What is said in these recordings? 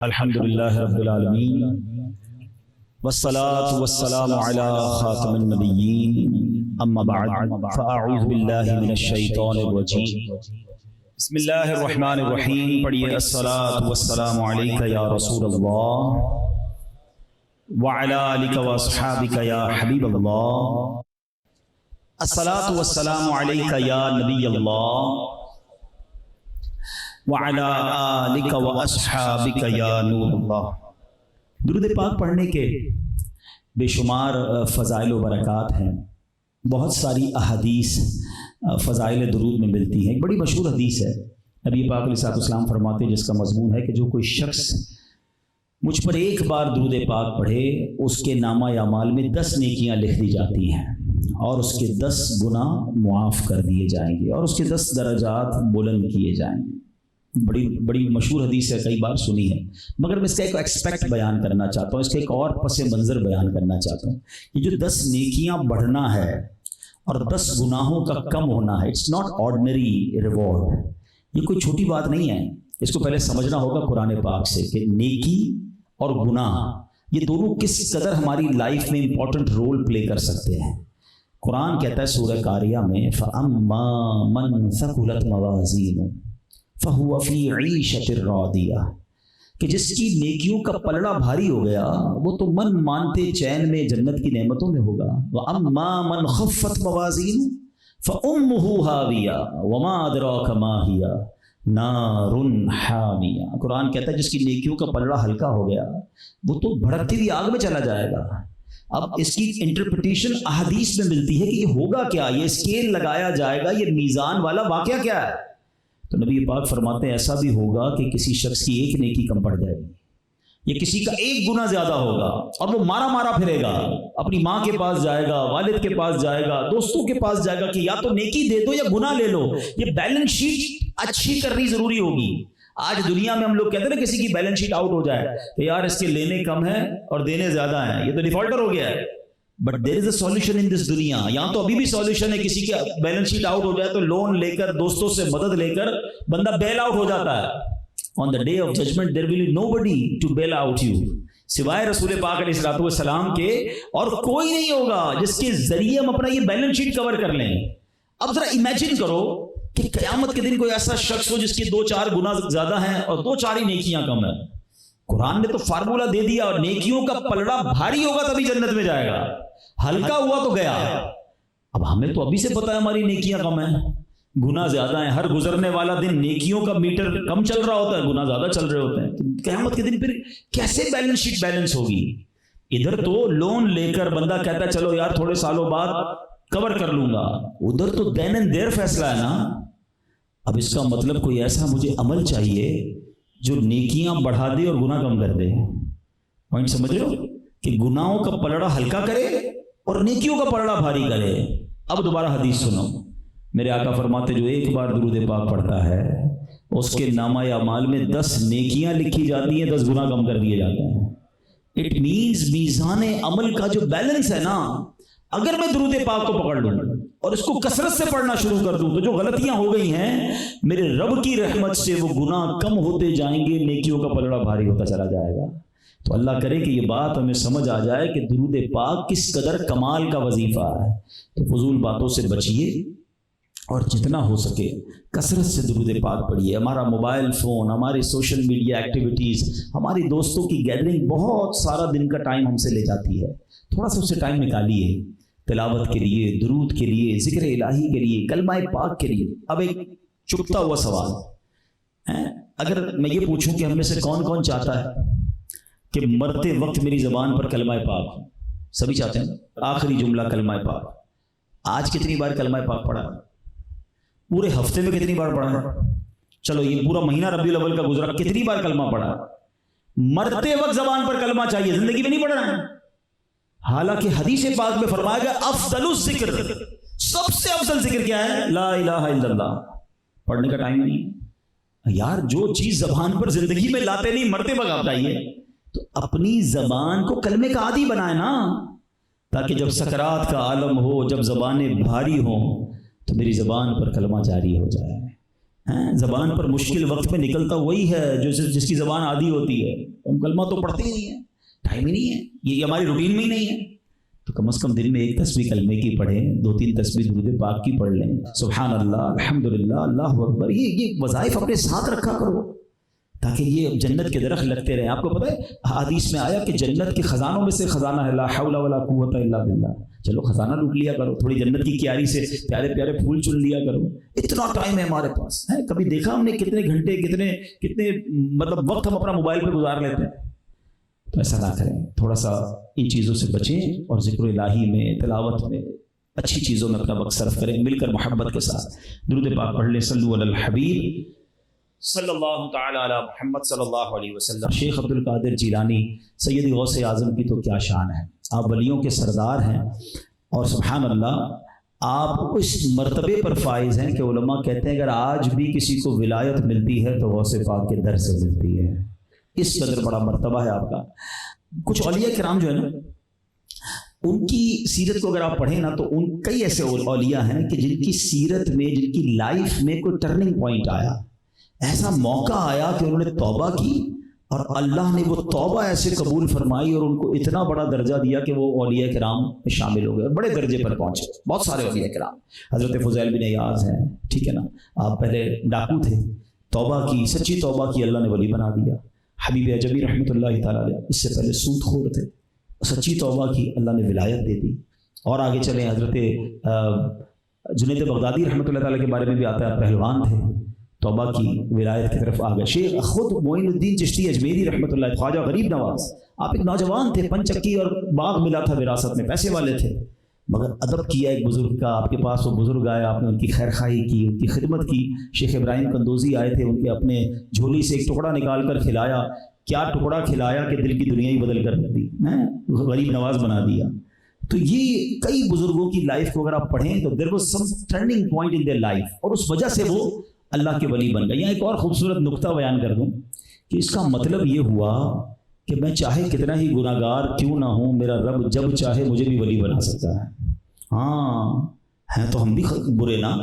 الحمدللہ رب العالمین والصلاة والسلام علی خاتم النبیین اما بعد فاعوذ باللہ من الشیطان الرجیم بسم اللہ الرحمن الرحیم پڑھیے الصلاة والسلام علیک یا رسول اللہ وعلی آلک واصحابک یا حبیب اللہ الصلاة والسلام علیک یا نبی اللہ وعلی آلک واصحابک یا نور اللہ۔ درود پاک پڑھنے کے بے شمار فضائل و برکات ہیں، بہت ساری احادیث فضائل درود میں ملتی ہیں۔ ایک بڑی مشہور حدیث ہے، نبی پاک علیہ السلام فرماتے ہیں، جس کا مضمون ہے کہ جو کوئی شخص مجھ پر ایک بار درود پاک پڑھے اس کے نامہ اعمال میں 10 نیکیاں لکھ دی جاتی ہیں اور اس کے 10 گناہ معاف کر دیے جائیں گے اور اس کے 10 درجات بلند کیے جائیں گے۔ بڑی مشہور حدیث ہے، کئی بار سنی ہے، مگر میں اس کا ایک ایکسپیکٹ بیان کرنا چاہتا ہوں، اس کا ایک اور پس منظر بیان کرنا چاہتا ہوں کہ جو 10 نیکیاں بڑھنا ہے اور 10 گناہوں کا کم ہونا ہے، اٹس ناٹ آرڈنری ریوارڈ، یہ کوئی چھوٹی بات نہیں ہے۔ اس کو پہلے سمجھنا ہوگا قرآن پاک سے کہ نیکی اور گناہ یہ دونوں کس قدر ہماری لائف میں امپورٹنٹ رول پلے کر سکتے ہیں۔ قرآن کہتا ہے سورہ قاریہ میں فَأَمَّا مَنْ ثَقُلَتْ مَوَازِينُهُ فَهُوَ فِي عِيشَةٍ رَاضِيَةٍ کہ جس کی نیکیوں کا پلڑا بھاری ہو گیا وہ تو من مانتے چین میں جنت کی نعمتوں میں ہوگا۔ وَأَمَّا مَنْ خَفَّتْ مَوَازِينُهُ فَأُمُّهُ هَاوِيَةٌ وَمَا أَدْرَاكَ مَا هِيَ نَارٌ حَامِيَةٌ۔ قرآن کہتا ہے جس کی نیکیوں کا پلڑا ہلکا ہو گیا وہ تو بھڑکتی ہوئی آگ میں چلا جائے گا۔ اب اس کی انٹرپریٹیشن احادیث میں ملتی ہے کہ یہ ہوگا کیا، یہ اسکیل لگایا جائے گا، یہ میزان والا واقعہ کیا ہے؟ تو نبی پاک فرماتے ہیں ایسا بھی ہوگا کہ کسی شخص کی ایک نیکی کم پڑ جائے گی، یا کسی کا ایک گناہ زیادہ ہوگا اور وہ مارا مارا پھرے گا، اپنی ماں کے پاس جائے گا، والد کے پاس جائے گا، دوستوں کے پاس جائے گا کہ یا تو نیکی دے دو یا گناہ لے لو۔ یہ بیلنس شیٹ اچھی کرنی ضروری ہوگی۔ آج دنیا میں ہم لوگ کہتے ہیں نا کسی کی بیلنس شیٹ آؤٹ ہو جائے کہ یار اس کے لینے کم ہیں اور دینے زیادہ ہیں، یہ تو ڈیفالٹر ہو گیا ہے۔ But there is a solution in دس دنیا، یہاں تو ابھی بھی سولوشن ہے۔ کسی کی بیلنس شیٹ آؤٹ ہو جائے تو لون لے کر، دوستوں سے مدد لے کر بندہ بیل آؤٹ ہو جاتا ہے۔ On the day of judgment there will be nobody to bail out you سوائے رسول پاک علیہ السلام کے، اور کوئی نہیں ہوگا جس کے ذریعے ہم اپنا یہ بیلنس شیٹ کور کر لیں۔ اب ذرا امیجن کرو کہ قیامت کے دن کوئی ایسا شخص ہو جس کے 2-4 گناہ زیادہ ہیں اور 2-4 ہی نیکیاں کم ہیں۔ قرآن نے تو فارمولہ دے دیا، اور نیکیوں کا پلڑا بھاری ہوگا تبھی جنت میں جائے گا، ہلکا ہوا تو گیا۔ اب ہمیں تو ابھی سے پتا ہے ہماری نیکیاں کم ہیں، گناہ زیادہ ہیں۔ ہر گزرنے والا دن نیکیوں کا میٹر کم چل رہا ہوتا ہے، گناہ زیادہ چل رہے ہوتے ہیں۔ تو قیامت کے دن پھر کیسے بیلنس شیٹ بیلنس ہوگی؟ ادھر تو لون لے کر بندہ کہتا ہے چلو یار تھوڑے سالوں بعد کور کر لوں گا، ادھر تو دین اینڈ دیر فیصلہ ہے نا۔ اب اس کا مطلب کوئی ایسا مجھے عمل چاہیے جو نیکیاں بڑھا دے اور گناہ کم کر دے۔ پوائنٹ سمجھ رہے ہو کہ گناہوں کا پلڑا ہلکا کرے اور نیکیوں کا پلڑا بھاری کرے۔ اب دوبارہ حدیث سنو، میرے آقا فرماتے جو ایک بار درود پاک پڑھتا ہے اس کے نامہ اعمال میں 10 نیکیاں لکھی جاتی ہیں، 10 گناہ کم کر دیے جاتے ہیں۔ اٹ مینز میزان عمل کا جو بیلنس ہے نا، اگر میں درود پاک کو پکڑ لوں اور اس کو کثرت سے پڑھنا شروع کر دوں تو جو غلطیاں ہو گئی ہیں میرے رب کی رحمت سے وہ گناہ کم ہوتے جائیں گے، نیکیوں کا پلڑا بھاری ہوتا چلا جائے گا۔ تو اللہ کرے کہ یہ بات ہمیں سمجھ آ جائے کہ درود پاک کس قدر کمال کا وظیفہ ہے۔ تو فضول باتوں سے بچیے اور جتنا ہو سکے کثرت سے درود پاک پڑھیے۔ ہمارا موبائل فون، ہماری سوشل میڈیا ایکٹیویٹیز، ہماری دوستوں کی گیدرنگ بہت سارا دن کا ٹائم ہم سے لے جاتی ہے۔ تھوڑا سا اسے ٹائم نکالیے تلاوت کے لیے، درود کے لیے، ذکر الہی کے لیے، کلمہ پاک کے لیے۔ اب ایک چپتا ہوا سوال ہے، اگر میں یہ پوچھوں کہ ہم میں سے کون کون چاہتا ہے کہ مرتے وقت میری زبان پر کلمہ پاک ہو؟ سبھی چاہتے ہیں۔ آخری جملہ کلمہ پاک۔ آج کتنی بار کلمہ پاک پڑھا؟ پورے ہفتے میں کتنی بار پڑھا؟ چلو یہ پورا مہینہ ربیع الاول کا گزرا، کتنی بار کلمہ پڑھا؟ مرتے وقت زبان پر کلمہ چاہیے، زندگی میں نہیں پڑھنا ہے۔ حالانکہ حدیث پاک میں فرمایا گیا افضل الذکر، سب سے افضل ذکر کیا ہے؟ لا الہ الا اللہ۔ پڑھنے کا ٹائم نہیں یار، جو چیز زبان پر زندگی میں لاتے نہیں مرتے وقت آپ چاہیے، تو اپنی زبان کو کلمے کا عادی بنائے نا، تاکہ جب سکرات کا عالم ہو، جب زبانیں بھاری ہوں تو میری زبان پر کلمہ جاری ہو جائے۔ زبان پر مشکل وقت پہ نکلتا وہی ہے جس کی زبان عادی ہوتی ہے. ہم کلمہ تو پڑھتے ہی نہیں ہیں, ٹائم ہی نہیں ہے, یہ ہماری روٹین میں ہی نہیں ہے. تو کم از کم دن میں ایک تسبیح کلمے کی پڑھیں, 2-3 تسبیح درود پاک کی پڑھ لیں, سبحان اللہ, الحمدللہ, اللہ اکبر. یہ وظائف اپنے ساتھ رکھا کرو تاکہ یہ جنت کے درخت لگتے رہیں. آپ کو پتہ ہے حدیث میں آیا کہ جنت کے خزانوں میں سے خزانہ ہے لا حول ولا قوت الا باللہ. چلو خزانہ لوٹ لیا کرو, تھوڑی جنت کی کیاری سے پیارے پیارے پھول چن لیا کرو. اتنا ٹائم ہے ہمارے پاس, ہے کبھی دیکھا ہم نے کتنے گھنٹے کتنے مطلب وقت ہم اپنا موبائل پہ گزار لیتے ہیں. تو ایسا نہ کریں, تھوڑا سا ان چیزوں سے بچیں اور ذکر الہی میں, تلاوت میں, اچھی چیزوں میں اپنا وقت صرف کریں, مل کر محبت کے ساتھ درود پاک پڑھ لیں. صلو علی الحبیب صلی اللہ تعالی علی محمد صلی اللہ علیہ وسلم. شیخ عبد القادر جیلانی سید غوث اعظم کی تو کیا شان ہے, آپ ولیوں کے سردار ہیں اور سبحان اللہ آپ اس مرتبے پر فائز ہیں کہ علماء کہتے ہیں اگر آج بھی کسی کو ولایت ملتی ہے تو غوث پاک کے در سے ملتی ہے. اس قدر بڑا مرتبہ ہے آپ کا. کچھ اولیاء کرام جو ہے نا, ان کی سیرت کو اگر آپ پڑھیں نا تو ان کئی ایسے اولیاء ہیں کہ جن کی سیرت میں, جن کی لائف میں کوئی ٹرننگ پوائنٹ آیا, ایسا موقع آیا کہ انہوں نے توبہ کی اور اللہ نے وہ توبہ ایسے قبول فرمائی اور ان کو اتنا بڑا درجہ دیا کہ وہ اولیاء کرام میں شامل ہو گئے, بڑے درجے پر پہنچے. بہت سارے اولیاء کرام, حضرت فضیل بن عیاض ہیں, ٹھیک ہے نا, آپ پہلے ڈاکو تھے, توبہ کی, سچی توبہ کی, اللہ نے ولی بنا دیا. حبیب عجمی رحمۃ اللہ تعالیٰ علیہ اس سے پہلے سود خور تھے, سچی توبہ کی, اللہ نے ولایت دے دی. اور آگے چلیں, حضرت جنید بغدادی رحمۃ اللہ تعالیٰ کے بارے میں بھی آتا ہے, پہلوان تھے, توبہ کی, ولایت کی طرف آ گئے. شیخ خود معین الدین چشتی اجمیری رحمۃ اللہ, خواجہ غریب نواز, آپ ایک نوجوان تھے, 5 چکی اور باغ ملا تھا وراثت میں, پیسے والے تھے, مگر ادب کیا ایک بزرگ کا. آپ کے پاس وہ بزرگ آئے, آپ نے ان کی خیر خواہی کی, ان کی خدمت کی. شیخ ابراہیم قندوزی آئے تھے, ان کے اپنے جھولی سے ایک ٹکڑا نکال کر کھلایا. کیا ٹکڑا کھلایا کہ دل کی دنیا ہی بدل کر دی, غریب نواز بنا دیا. تو یہ کئی بزرگوں کی لائف کو اگر آپ پڑھیں تو there was some turning point in their life, اور اس وجہ سے وہ اللہ کے ولی بن گئے. یہاں ایک اور خوبصورت نقطہ بیان کر دوں کہ اس کا مطلب یہ ہوا کہ میں چاہے کتنا ہی گناہ گار کیوں نہ ہوں, میرا رب جب چاہے مجھے بھی ولی بنا سکتا ہے. ہاں ہیں تو ہم بھی برے نا,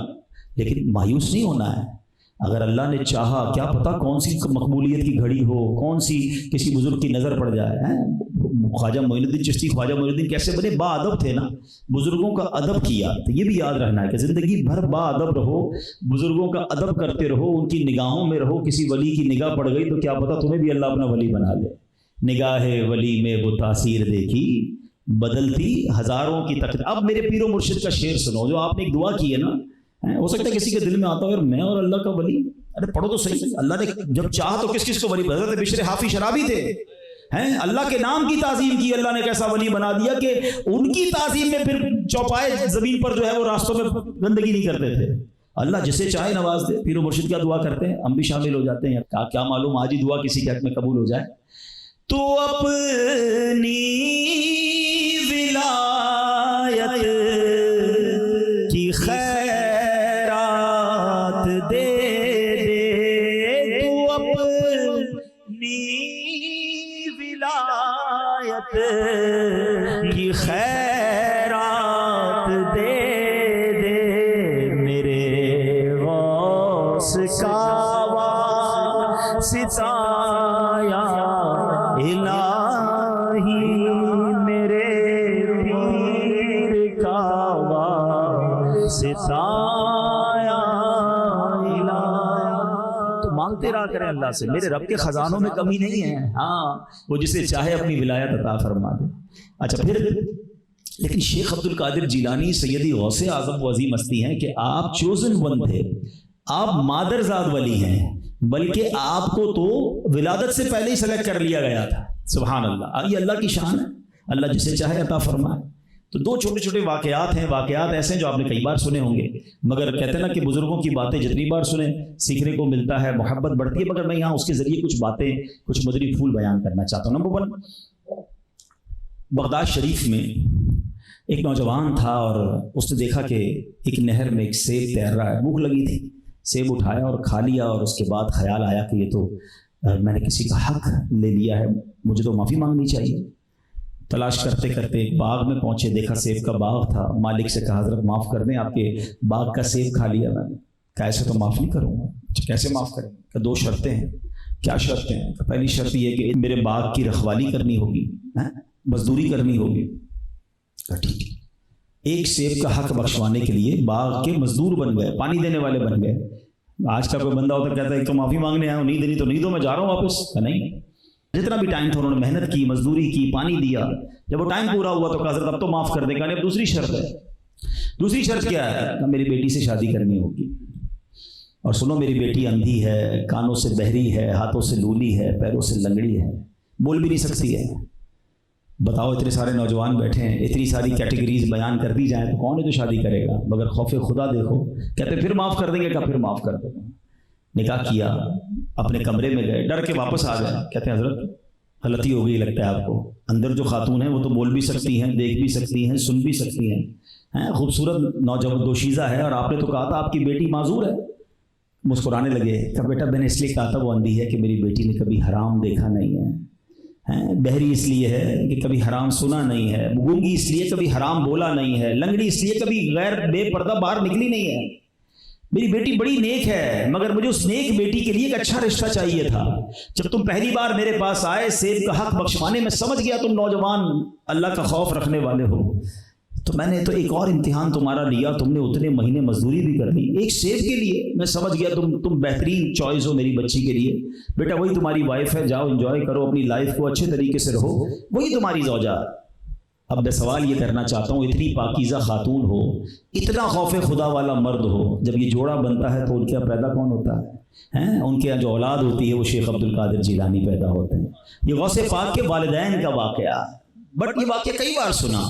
لیکن مایوس نہیں ہونا ہے. اگر اللہ نے چاہا, کیا پتہ کون سی مقبولیت کی گھڑی ہو, کون سی کسی بزرگ کی نظر پڑ جائے. خواجہ معین الدین چشتی, خواجہ معین الدین کیسے بنے, با ادب تھے نا, بزرگوں کا ادب کیا. تو یہ بھی یاد رہنا ہے کہ زندگی بھر با ادب رہو, بزرگوں کا ادب کرتے رہو, ان کی نگاہوں میں رہو. کسی ولی کی نگاہ پڑ گئی تو کیا پتہ تمہیں بھی اللہ اپنا ولی بنا لے. نگاہ ولی میں وہ تاثیر دیکھی, بدلتی ہزاروں کی تقدیر. اب میرے پیر و مرشد کا شعر سنو جو آپ نے ایک دعا کی ہے نا, ہو سکتا ہے کسی کے دل میں آتا ہے میں اور اللہ کا ولی, ارے پڑھو تو صحیح. اللہ نے جب چاہا تو کس کو ولی بنا. حضرت بشر حافی شرابی تھے, ہیں اللہ کے نام کی تعظیم کی, اللہ نے کیسا ولی بنا دیا کہ ان کی تعظیم میں پھر چوپائے زمین پر جو ہے وہ راستوں میں گندگی نہیں کرتے تھے. اللہ جسے چاہے نواز دے. پیر و مرشد کیا دعا کرتے ہیں, ہم بھی شامل ہو جاتے ہیں. کیا معلوم آج ہی دعا کسی کے حق میں قبول ہو جائے. تو اپنی ولایت کی خیرات دے دے, تو اپنی ولایت کی خیرات دے دے, میرے غوث کا واسطہ یا الہی, میرے پیر کا واسطہ یا الہی. تو مانگتے رہا کریں اللہ سے, میرے رب کے خزانوں میں کمی نہیں ہے. ہاں وہ جسے چاہے اپنی ولایت عطا فرما دے. اچھا پھر لیکن شیخ عبد القادر جیلانی سیدی غوث اعظم و عظیم ہستی ہیں کہ آپ چوزن ون تھے, آپ مادرزاد ولی ہیں, بلکہ آپ کو تو ولادت سے پہلے ہی سلیکٹ کر لیا گیا تھا. سبحان اللہ, یہ اللہ کی شان ہے, اللہ جسے چاہے عطا فرمائے. تو 2 چھوٹے چھوٹے واقعات ہیں, واقعات ایسے ہیں جو آپ نے کئی بار سنے ہوں گے, مگر کہتے ہیں نا کہ بزرگوں کی باتیں جتنی بار سنیں سیکھنے کو ملتا ہے, محبت بڑھتی ہے. مگر میں یہاں اس کے ذریعے کچھ باتیں, کچھ مدری پھول بیان کرنا چاہتا ہوں. نمبر 1, بغداد شریف میں ایک نوجوان تھا اور اس نے دیکھا کہ ایک نہر میں ایک سیب تیر رہا ہے. بھوک لگی تھی, سیب اٹھایا اور کھا لیا, اور اس کے بعد خیال آیا کہ یہ تو میں نے کسی کا حق لے لیا ہے, مجھے تو معافی مانگنی چاہیے. تلاش کرتے کرتے ایک باغ میں پہنچے, دیکھا سیب کا باغ تھا. مالک سے کہا حضرت معاف کر دیں, آپ کے باغ کا سیب کھا لیا میں نے. ایسے تو معاف نہیں کروں گا۔ کیسے معاف کریں؟ کہ 2 شرطیں ہیں۔ کیا شرطیں ہیں؟ کہ پہلی شرط یہ کہ میرے باغ کی رکھوالی کرنی ہوگی، مزدوری کرنی ہوگی۔ ٹھیک ہے، ایک سیب کا حق بخشوانے کے لیے باغ کے مزدور بن گئے، پانی دینے والے بن گئے۔ آج کا کوئی بندہ ہوتا کہتا ہے ایک تو معافی مانگنے آیا ہوں، نہیں دینی تو نہیں دو، میں جا رہا ہوں واپس۔ کہ نہیں، جتنا بھی ٹائم تھا انہوں نے محنت کی، مزدوری کی، پانی دیا۔ جب وہ ٹائم پورا ہوا تو کہا حضرت اب تو معاف کر دے گا۔ اب دوسری شرط ہے۔ دوسری شرط کیا ہے؟ میری بیٹی سے شادی کرنی ہوگی، اور سنو میری بیٹی اندھی ہے، کانوں سے بہری ہے، ہاتھوں سے لولی ہے، پیروں سے لنگڑی ہے، بول بھی نہیں سکتی ہے۔ بتاؤ اتنے سارے نوجوان بیٹھے ہیں، اتنی ساری کیٹیگریز بیان کر دی جائیں تو کون ہے جو شادی کرے گا؟ مگر خوف خدا دیکھو، کہتے پھر معاف کر دیں گے، کہ پھر معاف کر دیں گے۔ نکاح کیا، اپنے کمرے میں گئے، ڈر کے واپس آ گئے۔ کہتے ہیں حضرت غلطی ہو گئی لگتا ہے آپ کو، اندر جو خاتون ہیں وہ تو بول بھی سکتی ہیں، دیکھ بھی سکتی ہیں، سن بھی سکتی ہیں، خوبصورت نوجوان دوشیزہ ہے، اور آپ نے تو کہا تھا آپ کی بیٹی معذور ہے۔ مسکرانے لگے کہ بیٹا میں نے اس لیے کہا تھا وہ اندھی ہے کہ میری بیٹی نے کبھی حرام دیکھا نہیں ہے، بہری اس لیے ہے کہ کبھی حرام سنا نہیں ہے، گونگی اس لیے کبھی حرام بولا نہیں ہے، لنگڑی اس لیے کبھی غیر بے پردہ باہر نکلی نہیں ہے۔ میری بیٹی بڑی نیک ہے، مگر مجھے اس نیک بیٹی کے لیے ایک اچھا رشتہ چاہیے تھا۔ جب تم پہلی بار میرے پاس آئے سیب کا حق بخشوانے میں، سمجھ گیا تم نوجوان اللہ کا خوف رکھنے والے ہو، تو میں نے تو ایک اور امتحان تمہارا لیا، تم نے اتنے مہینے مزدوری بھی کر لی ایک سیب کے لیے۔ میں سمجھ گیا تم بہترین چوائس ہو میری بچی کے لیے۔ بیٹا وہی تمہاری وائف ہے، جاؤ انجوائے کرو اپنی لائف کو، اچھے طریقے سے رہو، وہی تمہاری زوجہ۔ اب میں سوال یہ کرنا چاہتا ہوں، اتنی پاکیزہ خاتون ہو، اتنا خوف خدا والا مرد ہو، جب یہ جوڑا بنتا ہے تو ان کے پیدا کون ہوتا ہے؟ ان کے جو اولاد ہوتی ہے وہ شیخ عبد القادر جیلانی پیدا ہوتے ہیں۔ یہ غوث پاک کے والدین کا واقعہ، بٹ یہ واقعہ کئی بار سنا۔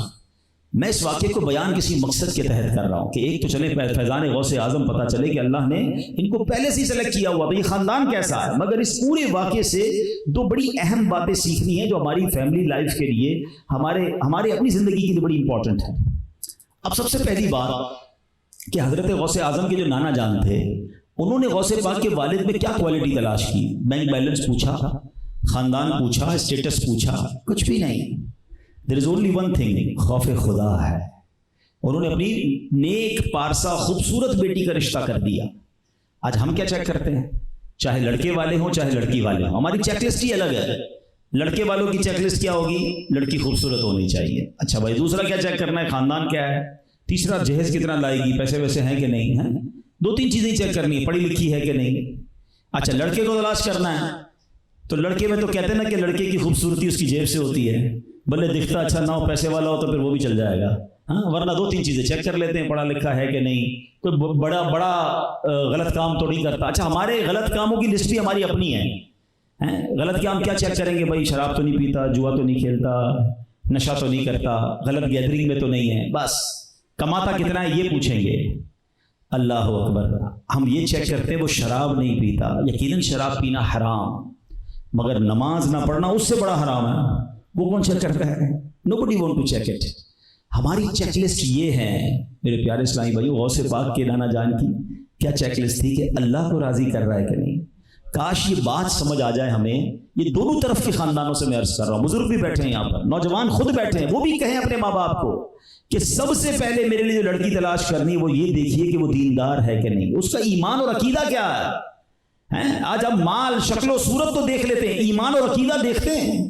میں اس واقعے کو بیان کسی مقصد کے تحت کر رہا ہوں کہ ایک تو چلے فیضان غوث اعظم پتہ چلے کہ اللہ نے ان کو پہلے سے ہی سلیکٹ کیا ہوا تھا، یہ خاندان کیسا ہے۔ مگر اس پورے واقعے سے 2 بڑی اہم باتیں سیکھنی ہیں جو ہماری فیملی لائف کے لیے، ہمارے اپنی زندگی کے لیے بڑی امپورٹنٹ ہے۔ اب سب سے پہلی بات کہ حضرت غوث اعظم کے جو نانا جان تھے، انہوں نے غوث پاک کے والد میں کیا کوالٹی تلاش کی؟ بینک بیلنس پوچھا، خاندان پوچھا، اسٹیٹس پوچھا؟ کچھ بھی نہیں۔ There is only one thing، خوف خدا ہے۔ انہوں نے اپنی نیک پارسا خوبصورت بیٹی کا رشتہ کر دیا۔ آج ہم کیا چیک کرتے ہیں؟ چاہے لڑکے والے ہوں چاہے لڑکی والے ہوں، ہماری چیک لسٹ ہی الگ ہے۔ لڑکے والوں کی چیک لسٹ کیا ہوگی؟ لڑکی خوبصورت ہونی چاہیے۔ اچھا بھائی، دوسرا کیا چیک کرنا ہے؟ خاندان کیا ہے۔ تیسرا جہیز کتنا لائے گی، پیسے ویسے ہیں کہ نہیں ہیں۔ 2-3 چیزیں چیک کرنی ہے، پڑھی لکھی ہے کہ نہیں۔ اچھا لڑکے کو تلاش کرنا ہے تو لڑکے میں تو کہتے ہیں نا کہ لڑکے کی خوبصورتی اس کی جیب سے ہوتی ہے، بھلے دکھتا اچھا نہ ہو، پیسے والا ہو تو پھر وہ بھی چل جائے گا، ورنہ 2-3 چیزیں چیک کر لیتے ہیں، پڑھا لکھا ہے کہ نہیں، کوئی بڑا غلط کام تو نہیں کرتا۔ اچھا ہمارے غلط کاموں کی لسٹ بھی ہماری اپنی ہے۔ غلط کام کیا چیک کریں گے بھائی؟ شراب تو نہیں پیتا، جوا تو نہیں کھیلتا، نشہ تو نہیں کرتا، غلط گیدرنگ میں تو نہیں ہے، بس کماتا کتنا ہے یہ پوچھیں گے۔ اللہ اکبر، ہم یہ چیک کرتے ہیں وہ شراب نہیں پیتا، یقیناً شراب پینا حرام، مگر نماز نہ پڑھنا اس سے بڑا حرام ہے، وہ کون چیک کرتا ہے؟ nobody want to check it۔ ہماری چیک لسٹ یہ ہے میرے پیارے اسلامی بھائیو، غوث پاک کے نانا جان کی کیا چیک لسٹ تھی کہ اللہ کو راضی کر رہا ہے کہ نہیں۔ کاش یہ بات سمجھ آ جائے ہمیں، یہ دونوں طرف کے خاندانوں سے میں عرض کر رہا ہوں، بزرگ بھی بیٹھے ہیں یہاں پر، نوجوان خود بیٹھے ہیں، وہ بھی کہیں اپنے ماں باپ کو کہ سب سے پہلے میرے لیے جو لڑکی تلاش کرنی ہے وہ یہ دیکھیے کہ وہ دیندار ہے کہ نہیں، اس کا ایمان اور عقیدہ کیا ہے۔ آج ہم مال، شکل و صورت تو دیکھ لیتے ہیں، ایمان اور عقیدہ دیکھتے ہیں۔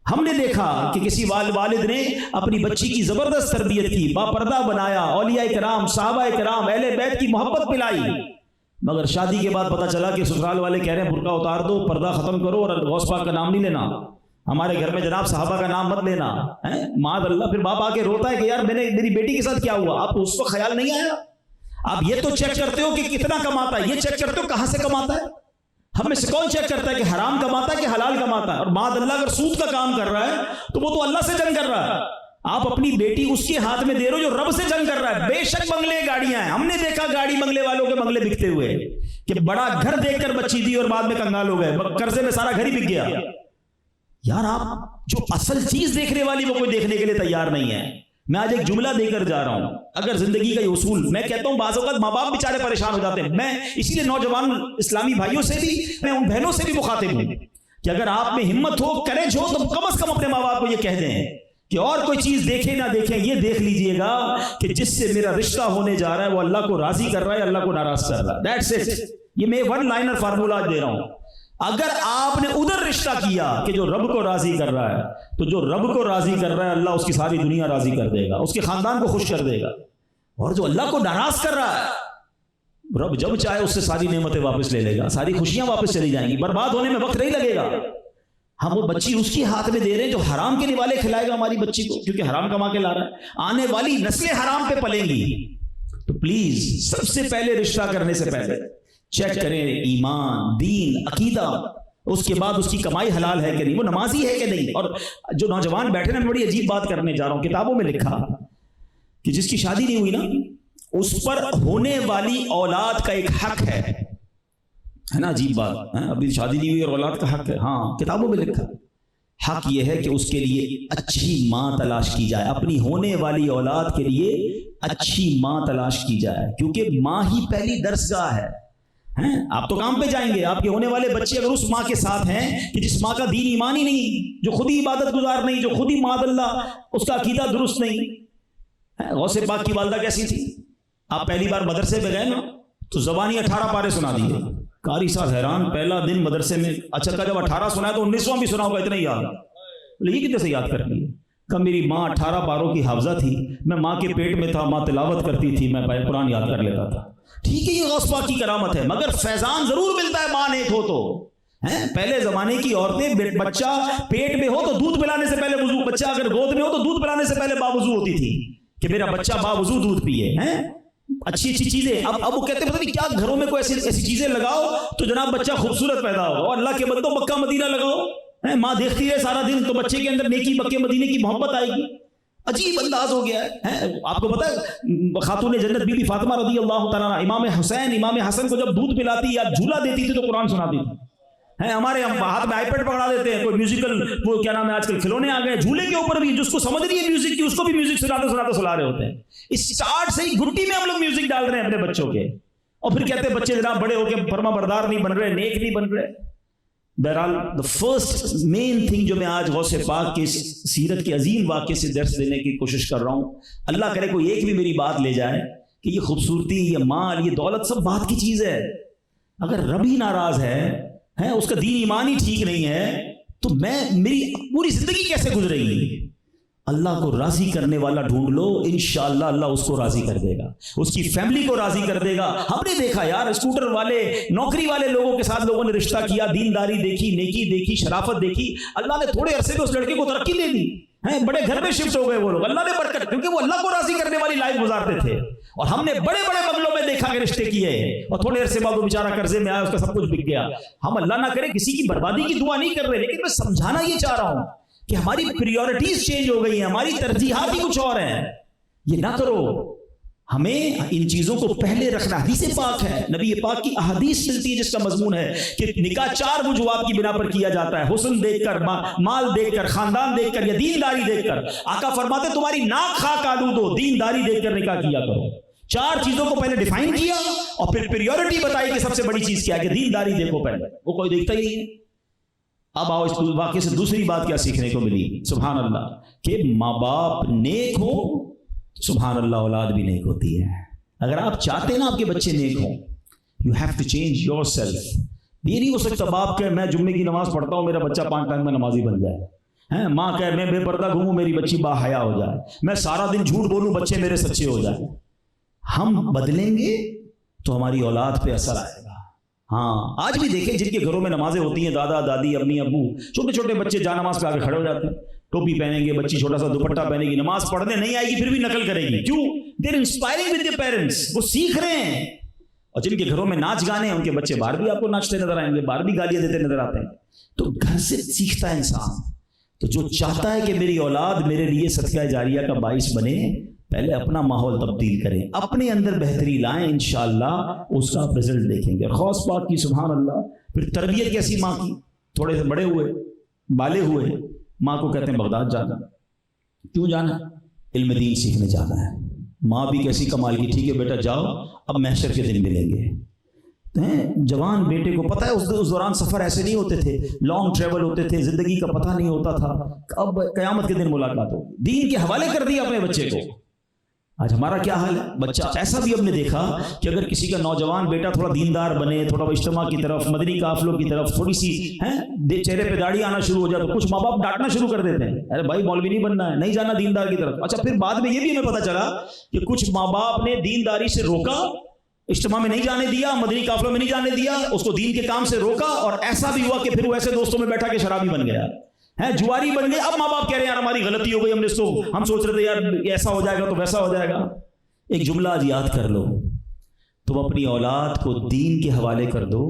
ہم نے دیکھا کہ کسی والد نے اپنی بچی کی زبردست تربیت کی، باپردہ بنایا، اولیاء کرام، صحابہ کرام، اہل بیت کی محبت پلائی، مگر شادی کے بعد پتہ چلا کہ سسرال والے کہہ رہے ہیں برقع اتار دو، پردہ ختم کرو، اور غوث پاک کا نام نہیں لینا، ہمارے گھر میں جناب صحابہ کا نام مت لینا، معاذ اللہ۔ پھر باپ آ کے روتا ہے کہ یار میری بیٹی کے ساتھ کیا ہوا؟ آپ کو اس کو خیال نہیں آیا؟ آپ یہ تو چیک کرتے ہو کہ کتنا کماتا ہے، یہ چیک کرتے ہو کہاں سے کماتا ہے۔ ہم میں سے کون چیک کرتا ہے کہ حرام کماتا ہے کہ حلال کماتا ہے؟ اور معاذ اللہ اگر سود کا کام کر رہا ہے تو وہ تو اللہ سے جنگ کر رہا ہے۔ آپ اپنی بیٹی اس کے ہاتھ میں دے رہے ہو جو رب سے جنگ کر رہا ہے۔ بے شک بنگلے گاڑیاں ہیں، ہم نے دیکھا گاڑی بنگلے والوں کے بنگلے بکتے ہوئے کہ بڑا گھر دیکھ کر بچی دی اور بعد میں کنگال ہو گئے، قرضے میں سارا گھر ہی بک گیا۔ یار آپ جو اصل چیز دیکھنے والی وہ کوئی دیکھنے کے لیے تیار نہیں ہے۔ میں آج ایک جملہ دے کر جا رہا ہوں، اگر زندگی کا یہ اصول، میں کہتا ہوں بعض اوقات ماں باپ بیچارے پریشان ہو جاتے ہیں، میں اسی لیے نوجوان اسلامی بھائیوں سے بھی، میں ان بہنوں سے بھی مخاطب ہوں کہ اگر آپ میں ہمت ہو، کریج ہو، تو کم از کم اپنے ماں باپ کو یہ کہہ دیں کہ اور کوئی چیز دیکھیں نہ دیکھیں، یہ دیکھ لیجئے گا کہ جس سے میرا رشتہ ہونے جا رہا ہے وہ اللہ کو راضی کر رہا ہے، اللہ کو ناراض کر رہا ہے. That's it. یہ میں ون لائنر فارمولا دے رہا ہوں. اگر آپ نے ادھر رشتہ کیا کہ جو رب کو راضی کر رہا ہے، تو جو رب کو راضی کر رہا ہے اللہ اس کی ساری دنیا راضی کر دے گا، اس کے خاندان کو خوش کر دے گا. اور جو اللہ کو ناراض کر رہا ہے، رب جب چاہے اس سے ساری نعمتیں واپس لے لے گا، ساری خوشیاں واپس چلی جائیں گی، برباد ہونے میں وقت نہیں لگے گا. ہم وہ بچی اس کی ہاتھ میں دے رہے ہیں جو حرام کے نوالے کھلائے گا ہماری بچی کو، کیونکہ حرام کما کے لا رہا ہے. آنے والی نسلیں حرام پہ پلیں گی. تو پلیز سب سے پہلے رشتہ کرنے سے پہلے چیک کریں ایمان، دین، عقیدہ، اس کے بعد اس کی کمائی حلال ہے کہ نہیں، وہ نمازی ہے کہ نہیں. اور جو نوجوان بیٹھے نا، میں بڑی عجیب بات کرنے جا رہا ہوں. کتابوں میں لکھا کہ جس کی شادی نہیں ہوئی نا، اس پر ہونے والی اولاد کا ایک حق ہے نا. عجیب بات، ابھی شادی نہیں ہوئی اور اولاد کا حق ہے. ہاں کتابوں میں لکھا. حق یہ ہے کہ اس کے لیے اچھی ماں تلاش کی جائے، اپنی ہونے والی اولاد کے لیے اچھی ماں تلاش کی جائے، کیونکہ ماں ہی پہلی درسگاہ ہے. آپ تو کام پہ جائیں گے، آپ کے ہونے والے بچے اگر اس ماں کے ساتھ ہیں کہ جس ماں کا دین ایمان ہی نہیں، جو خود ہی عبادت گزار نہیں، جو خود ہی معاذ اللہ اس کا عقیدہ درست نہیں. غوث پاک کی والدہ کیسی تھی؟ آپ پہلی بار مدرسے میں گئے نا تو زبانی 18 پارے سنا دیے. قاری صاحب حیران، پہلا دن مدرسے میں، اچھا جب 18 سنا ہے تو 19واں بھی سنا ہوگا، اتنا ہی یاد. یہ کتنے سے یاد کر لیے؟ کہ میری ماں 18 پاروں کی حافظہ تھی، میں ماں کے پیٹ میں تھا، ماں تلاوت کرتی تھی، میں قرآن یاد کر لیتا تھا. ٹھیک ہے یہ غوث پاک کی کرامت ہے، مگر فیضان ضرور ملتا ہے ماں نیک ہو تو. پہلے زمانے کی عورتیں بچہ پیٹ میں ہو تو دودھ پلانے سے پہلے وضو، بچہ اگر گود میں ہو تو دودھ پلانے سے پہلے باوضو ہوتی تھی کہ میرا بچہ باوضو دودھ پیے. اچھی اچھی چیزیں. اب وہ کہتے ہیں پتہ نہیں کیا گھروں میں کوئی ایسی چیزیں لگاؤ تو جناب بچہ خوبصورت پیدا ہو. اور اللہ کے بندوں مکہ مدینہ لگاؤ، ماں دیکھتی ہے سارا دن تو بچے کے اندر نیکی، مکے مدینے کی محبت آئے گی. عجیب انداز ہو گیا ہے. آپ کو پتا ہے خاتون جنت بی بی فاطمہ رضی اللہ تعالیٰ عنہ امام حسین امام حسن کو جب دودھ پلاتی یا جھولا دیتی تھی تو قرآن سناتی تھی. ہمارے ہم ہاتھ میں آئی پیڈ پکڑا دیتے ہیں، کوئی میوزیکل وہ کیا نام ہے آج کل کھلونے آ گئے، جھولے کے اوپر بھی جس کو سمجھ نہیں ہے میوزک کی اس کو بھی میوزک سناتے سلا رہے ہوتے ہیں. اسٹارٹ سے ہی گھٹی میں ہم لوگ میوزک ڈال رہے ہیں اپنے بچوں کے، اور پھر کہتے ہیں بچے جناب بڑے ہو کے فرما بردار نہیں بن رہے، نیک نہیں بن رہے. بہرحال the first main thing جو میں آج غوث پاک کی سیرت کے عظیم واقعے سے درس دینے کی کوشش کر رہا ہوں، اللہ کرے کوئی ایک بھی میری بات لے جائے کہ یہ خوبصورتی، یہ مال، یہ دولت سب بات کی چیز ہے. اگر رب ہی ناراض ہے، اس کا دین ایمان ہی ٹھیک نہیں ہے، تو میری پوری زندگی کیسے گزرے گی؟ اللہ کو راضی کرنے والا ڈھونڈ لو، انشاءاللہ اللہ اس کو راضی کر دے گا، اس کی فیملی کو راضی کر دے گا. ہم نے دیکھا یار اسکوٹر والے، نوکری والے لوگوں کے ساتھ لوگوں نے رشتہ کیا، دینداری دیکھی، نیکی دیکھی، شرافت دیکھی، اللہ نے تھوڑے عرصے میں اس لڑکے کو ترقی دے دی. بڑے گھر میں شفٹ ہو گئے وہ لوگ، اللہ نے برکت، کیونکہ وہ اللہ کو راضی کرنے والی لائف گزارتے تھے. اور ہم نے بڑے بڑے بنگلوں میں دیکھا کہ رشتے کیے اور تھوڑے عرصے بعد وہ بیچارہ قرضے میں آیا، اس کا سب کچھ بک گیا. ہم اللہ نہ کرے کسی کی بربادی کی دعا نہیں کر رہے، لیکن میں سمجھانا یہ چاہ رہا ہوں کہ ہماری پریورٹیز چینج ہو گئی ہیں، ہماری ترجیحات ہی کچھ اور ہیں. یہ نہ کرو، ہمیں ان چیزوں کو پہلے رکھنا. حدیث پاک ہے، نبی پاک کی احادیث ملتی ہے جس کا مضمون ہے کہ نکاح 4 وجوہات کی بنا پر کیا جاتا ہے: حسن دیکھ کر، مال دیکھ کر، خاندان دیکھ کر، یا دینداری دیکھ کر. آقا فرماتے تمہاری ناک خاک آلود ہو، دینداری دیکھ کر نکاح کیا کرو. 4 چیزوں کو پہلے ڈیفائن کیا اور پھر پریورٹی بتائی کہ سب سے بڑی چیز کیا ہے کہ دینداری دیکھو پہلے. وہ کوئی دیکھتا ہی نہیں ہے. اب آؤ اس واقعے سے دوسری بات کیا سیکھنے کو ملی؟ سبحان اللہ، کہ ماں باپ نیک ہو، سبحان اللہ اولاد بھی نیک ہوتی ہے. اگر آپ چاہتے ہیں نا آپ کے بچے نیک ہوں، you have to change yourself. یہ نہیں ہو سکتا باپ کہ میں جمعے کی نماز پڑھتا ہوں، میرا بچہ 5 ٹائم میں نمازی بن جائے. ماں کہ میں بے پردہ گھوموں، میری بچی با حیا ہو جائے. میں سارا دن جھوٹ بولوں، بچے میرے سچے ہو جائیں. ہم بدلیں گے تو ہماری اولاد پہ اثر آئے گا. ہاں آج بھی دیکھیں جن کے گھروں میں نمازیں ہوتی ہیں، دادا دادی، امی ابو، چھوٹے چھوٹے بچے جا نماز پہ آ کے کھڑے ہو جاتے ہیں. ٹوپی پہنیں گے، بچی چھوٹا سا دوپٹہ پہنے گی، نماز پڑھنے نہیں آئے گی پھر بھی نقل کرے گی. کیوں؟ They are inspiring with their parents. وہ سیکھ رہے ہیں. اور جن کے گھروں میں ناچ گانے ہیں ان کے بچے باہر بھی آپ کو ناچتے نظر آئیں گے، باہر بھی گالیاں دیتے نظر آتے ہیں. تو گھر سے سیکھتا ہے انسان. تو جو چاہتا ہے کہ میری اولاد میرے لیے صدقہ جاریہ کا باعث بنے، پہلے اپنا ماحول تبدیل کریں، اپنے اندر بہتری لائیں، انشاءاللہ اس کا آپ رزلٹ دیکھیں گے. غوث پاک کی سبحان اللہ. پھر تربیت کیسی ماں کی؟ تھوڑے سے بڑے ہوئے، بالے ہوئے، ماں کو کہتے ہیں بغداد جانا. کیوں جانا؟ علم دین سیکھنے جانا ہے. ماں بھی کیسی کمال کی، ٹھیک ہے بیٹا جاؤ، اب محشر کے دن ملیں گے. جوان بیٹے کو پتہ ہے اس دوران سفر ایسے نہیں ہوتے تھے، لانگ ٹریول ہوتے تھے، زندگی کا پتہ نہیں ہوتا تھا، اب قیامت کے دن ملاقات ہو، دین کے حوالے کر دیا اپنے بچے کو۔ آج ہمارا کیا حال ہے؟ بچہ ایسا بھی ہم نے دیکھا کہ اگر کسی کا نوجوان بیٹا تھوڑا دیندار بنے، تھوڑا اجتماع کی طرف، مدنی قافلوں کی طرف، تھوڑی سی چہرے پہ داڑھی آنا شروع ہو جائے تو کچھ ماں باپ ڈانٹنا شروع کر دیتے ہیں، ارے بھائی مولوی نہیں بننا ہے، نہیں جانا دیندار کی طرف۔ اچھا پھر بعد میں یہ بھی ہمیں پتہ چلا کہ کچھ ماں باپ نے دینداری سے روکا، اجتماع میں نہیں جانے دیا، مدنی قافلوں میں نہیں جانے دیا، اس کو دین کے کام سے روکا، اور ایسا بھی ہوا کہ پھر وہ ایسے دوستوں میں بیٹھا کے شرابی بن گیا ہے، جواری بن گئے۔ اب ماں باپ کہہ رہے ہیں یار ہماری غلطی ہو گئی، ہم نے اس کو، ہم سوچ رہے تھے یار ایسا ہو جائے گا تو ویسا ہو جائے گا۔ ایک جملہ آج یاد کر لو، تم اپنی اولاد کو دین کے حوالے کر دو،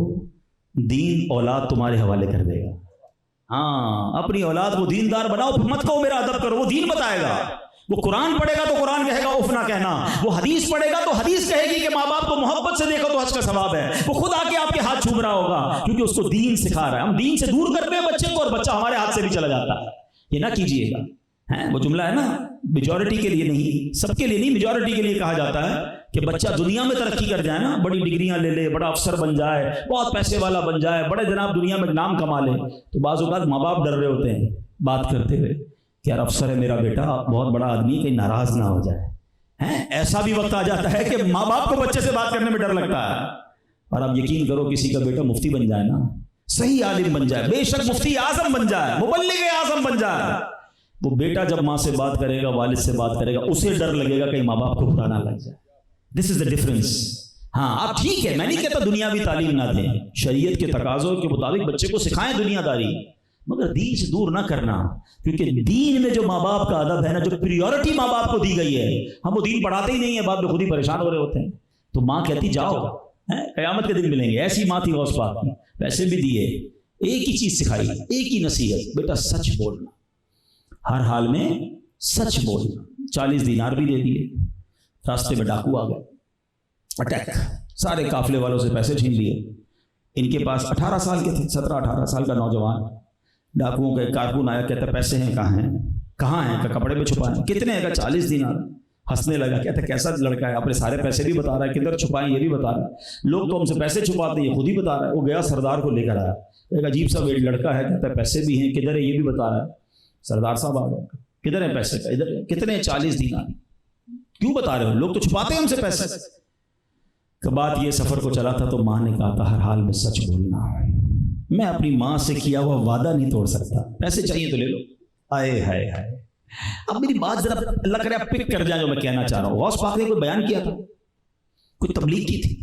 دین اولاد تمہارے حوالے کر دے گا۔ ہاں اپنی اولاد کو دیندار بناؤ، پھر مت کہو میرا ادب کرو، وہ دین بتائے گا۔ وہ قرآن پڑھے گا تو قرآن کہے گا اف نہ کہنا، وہ حدیث پڑھے گا تو حدیث کہے گی کہ ماں باپ کو محبت سے دیکھو تو حج کا ثواب ہے، وہ خود آ کے آپ کے ہاتھ چھوم رہا ہوگا کیونکہ اس کو دین سکھا رہا ہے۔ ہم دین سے دور کرتے ہیں بچے کو اور بچہ ہمارے ہاتھ سے بھی چلا جاتا ہے، یہ نہ کیجیے گا۔ وہ جملہ ہے نا، میجورٹی کے لیے نہیں، سب کے لیے نہیں، میجورٹی کے لیے کہا جاتا ہے کہ بچہ دنیا میں ترقی کر جائے نا، بڑی ڈگریاں لے لے، بڑا افسر بن جائے، بہت پیسے والا بن جائے، بڑے جناب دنیا میں نام کما لے، تو بعض اوقات ماں باپ ڈر رہے ہوتے ہیں بات کرتے ہوئے کہ یار افسر ہے میرا بیٹا، بہت بڑا آدمی، کہیں ناراض نہ ہو جائے۔ ایسا بھی وقت آ جاتا ہے کہ ماں باپ کو بچے سے بات کرنے میں ڈر لگتا ہے، اور اب یقین کرو کسی کا بیٹا مفتی بن جائے نا، صحیح عالم بن جائے، بے شک مفتی اعظم بن جائے، مبلغ اعظم بن جائے، وہ بیٹا جب ماں سے بات کرے گا، والد سے بات کرے گا، اسے ڈر لگے گا کہیں ماں باپ کو برا نہ لگ جائے۔ دس از دا ڈفرنس۔ ہاں آپ ٹھیک ہے، میں نہیں کہتا دنیاوی تعلیم نہ دیں، شریعت کے تقاضوں کے مطابق بچے کو سکھائیں دنیا داری، مگر دین سے دور نہ کرنا، کیونکہ دین میں جو ماں باپ کا ادب ہے نا، جو پریورٹی ماں باپ کو دی گئی ہے، ہم وہ دین پڑھاتے ہی نہیں ہیں، بعد میں خود ہی پریشان ہو رہے ہوتے ہیں۔ تو ماں کہتی جاؤ، قیامت کے دن ملیں گے، ایسی ماں تھی غوث پاک کی، پیسے بھی دیے، ایک ہی چیز سکھائی، ایک ہی نصیحت، بیٹا سچ بولنا، ہر حال میں سچ بولنا۔ 40 دینار بھی دے دیے، راستے میں ڈاکو آ گئے، اٹیک، سارے قافلے والوں سے پیسے چھین لیے۔ ان کے پاس 18 سال کے تھے، 17-18 سال کا نوجوان، ڈاکوؤں کا ایک کارکن آیا، کہتا پیسے ہیں کہاں ہیں کہ کپڑے میں چھپائے، کتنے ہیں کہ 40 دینار۔ ہنسنے لگا، کہتا کیسا لڑکا ہے، اپنے سارے پیسے بھی بتا رہا ہے، کدھر چھپائیں یہ بھی بتا رہا ہے، لوگ تو ہم سے پیسے چھپاتے ہیں، یہ خود ہی بتا رہا ہے۔ وہ گیا سردار کو لے کر آیا، ایک عجیب سا لڑکا ہے، کہتا ہے پیسے بھی ہیں، کدھر ہے یہ بھی بتا رہا ہے۔ سردار صاحب آ گئے، کدھر ہیں پیسے کا، ادھر کتنے ہیں 40 دینار، کیوں بتا رہے ہو، لوگ تو چھپاتے ہیں ہم سے پیسے۔ کہ بات یہ سفر کو چلا تھا تو ماں نے کہا تھا ہر حال میں سچ بولنا، میں اپنی ماں سے کیا ہوا وعدہ نہیں توڑ سکتا، پیسے چاہیے تو لے لو۔ آئے ہائے ہائے، اب میری بات ذرا اللہ کرے آپ پک کر جائیں جو میں کہنا چاہ رہا ہوں۔ غوث پاک نے کوئی بیان کیا تھا، کوئی تبلیغ کی تھی؟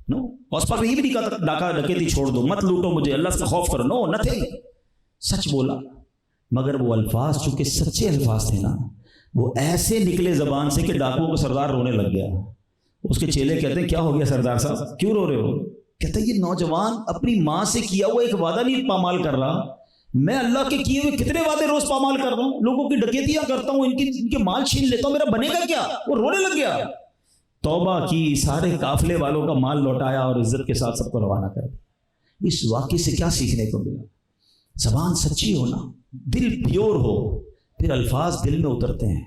نو، غوث پاک نے یہ بھی نہیں کہا تھا ڈاکہ ڈکیتی چھوڑ دو، مت لوٹو مجھے، اللہ سے خوف کرو، نو نتھنگ، سچ بولا۔ مگر وہ الفاظ چونکہ سچے الفاظ تھے نا، وہ ایسے نکلے زبان سے کہ ڈاکوؤں کو سردار رونے لگ گیا۔ اس کے چیلے کہتے ہیں کیا ہو گیا سردار صاحب، کیوں رو رہے ہو؟ کہتا ہے یہ نوجوان اپنی ماں سے کیا ہوا ایک وعدہ نہیں پامال کر رہا، میں اللہ کے کیے ہوئے کتنے وعدے روز پامال کر رہا ہوں، لوگوں کی ڈکیتیاں کرتا ہوں، ان کے مال چھین لیتا ہوں، میرا بنے گا کیا؟ وہ رونے لگ گیا، توبہ کی، سارے قافلے والوں کا مال لوٹایا اور عزت کے ساتھ سب کو روانہ کر دیا۔ اس واقعے سے کیا سیکھنے کو ملا؟ زبان سچی ہونا، دل پیور ہو، پھر الفاظ دل میں اترتے ہیں۔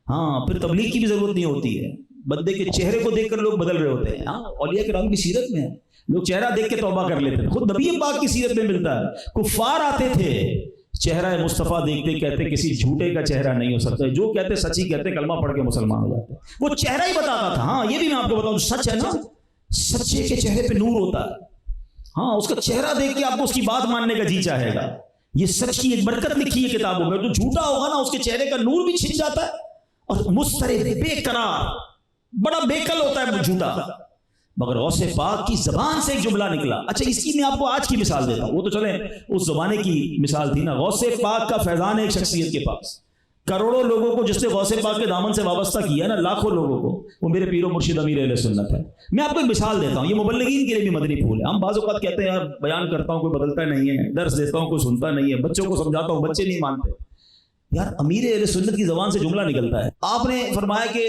ہاں پھر تبلیغ کی بھی ضرورت نہیں ہوتی ہے، بندے کے چہرے کو دیکھ کر لوگ بدل رہے ہوتے ہیں۔ ہاں اولیاء کرام کی سیرت میں لوگ چہرہ دیکھ کے توبہ کر لیتے ہیں، خود نبی پاک کی سیرت میں ملتا ہے۔ کفار آتے تھے چہرہ مصطفیٰ دیکھتے کہتے کسی جھوٹے کا چہرہ نہیں ہو سکتا، جو کہتے سچی کہتے، کلمہ پڑھ کے مسلمان ہو جاتے، وہ چہرہ ہی بتاتا تھا۔ ہاں یہ بھی میں آپ کو بتاؤں، سچ ہے نا، سچے کے چہرے پہ نور ہوتا ہے۔ ہاں اس کا چہرہ دیکھ کے آپ کو اس کی بات ماننے کا جی چاہے گا، یہ سچ کی ایک برکت لکھی ہے کتابوں میں۔ جو جھوٹا ہوگا نا اس کے چہرے کا نور بھی چھن جاتا ہے، اور مسترب بے قرار، بڑا بےقل ہوتا ہے وہ جھوٹا۔ مگر غوث پاک کی زبان سے ایک جملہ نکلا۔ اچھا اس کی میں آپ کو آج کی مثال دیتا ہوں، وہ تو چلیں اس زمانے کی مثال تھی نا۔ غوث پاک کا فیضان ہے ایک شخصیت کے پاس، کروڑوں لوگوں کو جس نے غوث پاک کے دامن سے وابستہ کیا نا، لاکھوں لوگوں کو، وہ میرے پیر و مرشد امیر اہل سنت ہے۔ میں آپ کو ایک مثال دیتا ہوں، یہ مبلغین کے لیے بھی مدنی پھول ہے۔ ہم بعض اوقات کہتے ہیں یار بیان کرتا ہوں کوئی بدلتا نہیں ہے، درس دیتا ہوں کوئی سنتا نہیں ہے، بچوں کو سمجھاتا ہوں بچے نہیں مانتے۔ یار امیر اہل سنت کی زبان سے جملہ نکلتا ہے، آپ نے فرمایا کہ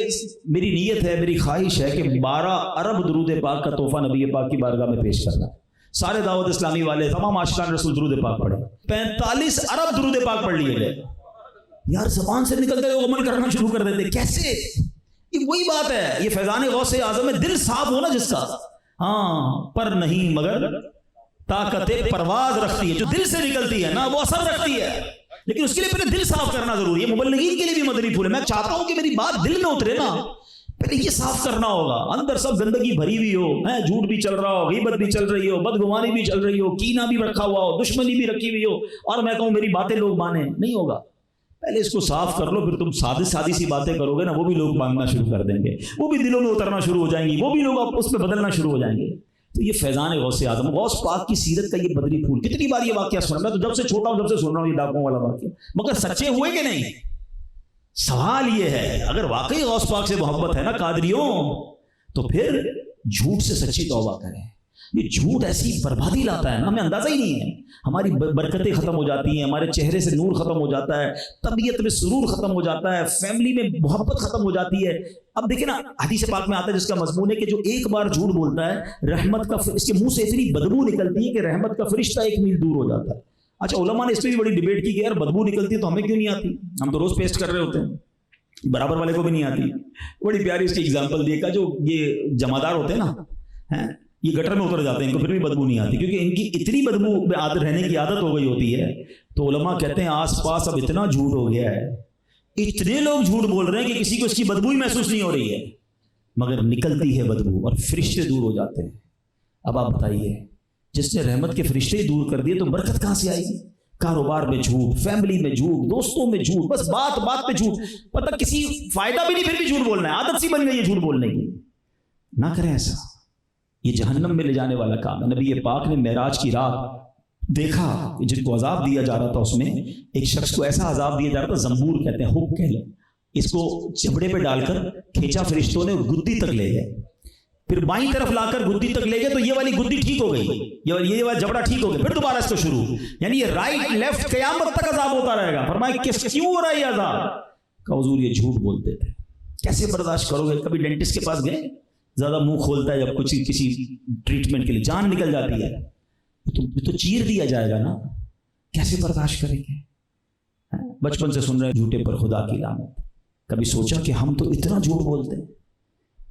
میری نیت ہے، میری خواہش ہے کہ 12 ارب درود پاک کا تحفہ نبی پاک کی بارگاہ میں پیش کرنا۔ سارے دعوت اسلامی والے، تمام عاشقان رسول درود پاک پڑھے، 45 ارب درود پاک پڑھ لیے گئے۔ یار زبان سے نکلتے ہیں، وہ عمل کرنا شروع کر دیتے، کیسے؟ یہ وہی بات ہے، یہ فیضان غوث اعظم ہے، دل صاف ہونا جس کا۔ ہاں پر نہیں مگر طاقت پرواز رکھتی ہے. جو دل سے نکلتی ہے نا وہ اثر رکھتی ہے, لیکن اس کے لیے پہلے دل صاف کرنا ضروری ہے. مبلغین کے لیے بھی مدنی پھول ہے. میں چاہتا ہوں کہ میری بات دل میں اترے نا, پہلے یہ صاف کرنا ہوگا. اندر سب گندگی بھری ہوئی ہو, جھوٹ بھی چل رہا ہو, غیبت بھی چل رہی ہو, بدگمانی بھی چل رہی ہو, کینہ بھی رکھا ہوا ہو, دشمنی بھی رکھی ہوئی ہو, اور میں کہوں میری باتیں لوگ مانیں, نہیں ہوگا. پہلے اس کو صاف کر لو, پھر تم سادی سی باتیں کرو گے نا, وہ بھی لوگ مانگنا شروع کر دیں گے, وہ بھی دلوں میں اترنا شروع ہو جائیں گی, وہ بھی لوگ اس پہ بدلنا شروع ہو جائیں گے. تو یہ فیضان غوث اعظم, غوث پاک کی سیرت کا یہ بدری پھول. کتنی بار یہ واقعہ سنا, میں تو جب سے چھوٹا ہوں جب سے سن رہا ہوں یہ ڈاکوں والا واقعہ, مگر سچے ہوئے کہ نہیں؟ سوال یہ ہے, اگر واقعی غوث پاک سے محبت ہے نا قادریوں, تو پھر جھوٹ سے سچی توبہ کریں. یہ جھوٹ ایسی بربادی لاتا ہے نا, ہمیں اندازہ ہی نہیں ہے. ہماری برکتیں ختم ہو جاتی ہیں, ہمارے چہرے سے نور ختم ہو جاتا ہے, طبیعت میں سرور ختم ہو جاتا ہے, فیملی میں محبت ختم ہو جاتی ہے. اب دیکھیں نا, حدیث پاک میں آتا ہے جس کا مضمون ہے کہ جو ایک بار جھوٹ بولتا ہے, رحمت کا اس کے منہ سے اتنی بدبو نکلتی ہے کہ رحمت کا فرشتہ 1 میل دور ہو جاتا ہے. اچھا, علماء نے اس پہ بھی بڑی ڈیبیٹ کی کہ یار بدبو نکلتی ہے تو ہمیں کیوں نہیں آتی, ہم تو روز پیسٹ کر رہے ہوتے ہیں, برابر والے کو بھی نہیں آتی. بڑی پیاری اس کی اگزامپل دی کہ جو یہ جمادار ہوتے ہیں نا, یہ گٹر میں اتر جاتے ہیں, ان کو پھر بھی بدبو نہیں آتی کیونکہ ان کی اتنی بدبو میں عادت رہنے کی عادت ہو گئی ہوتی ہے. تو علماء کہتے ہیں آس پاس اب اتنا جھوٹ ہو گیا ہے, اتنے لوگ جھوٹ بول رہے ہیں کہ کسی کو اس کی بدبو ہی محسوس نہیں ہو رہی ہے, مگر نکلتی ہے بدبو اور فرشتے دور ہو جاتے ہیں. اب آپ بتائیے, جس نے رحمت کے فرشتے ہی دور کر دیے تو برکت کہاں سے آئے گی؟ کاروبار میں جھوٹ, فیملی میں جھوٹ, دوستوں میں جھوٹ, بس بات پہ جھوٹ, پتہ کسی فائدہ بھی نہیں, پھر بھی جھوٹ بولنا ہے. عادت سی بن گئی ہے جھوٹ بولنے کی. نہ کریں ایسا, یہ جہنم میں لے جانے والا کام ہے. نبی پاک نے معراج کی رات دیکھا کہ جن کو عذاب دیا جا رہا تھا, اس میں ایک شخص کو ایسا عذاب دیا جا رہا تھا, زنبور کہتے ہیں, حک کہہ لیں, اس کو چمڑے پہ ڈال کر کھینچا فرشتوں نے, گدی تک لے گئے, پھر بائیں طرف لا کر گدی تک لے گئے, تو یہ والی گدی ٹھیک ہو گئی, یہ والا جبڑا ٹھیک ہو گیا, پھر دوبارہ اس کو شروع, یعنی یہ رائٹ لیفٹ قیامت تک عذاب ہوتا رہے گا. فرمایا کیوں ہو رہا ہے یہ عذاب؟ کہ حضور یہ جھوٹ بولتے تھے. کیسے برداشت کرو گے؟ کبھی ڈینٹسٹ کے پاس گئے, زیادہ منہ کھولتا ہے جب کسی ٹریٹمنٹ کے لیے, جان نکل جاتی ہے تو چیر دیا جائے گا نا, کیسے برداشت کریں گے؟ بچپن سے سن رہے ہیں جھوٹے پر خدا کی لعنت. کبھی سوچا کہ ہم تو اتنا جھوٹ بولتے ہیں؟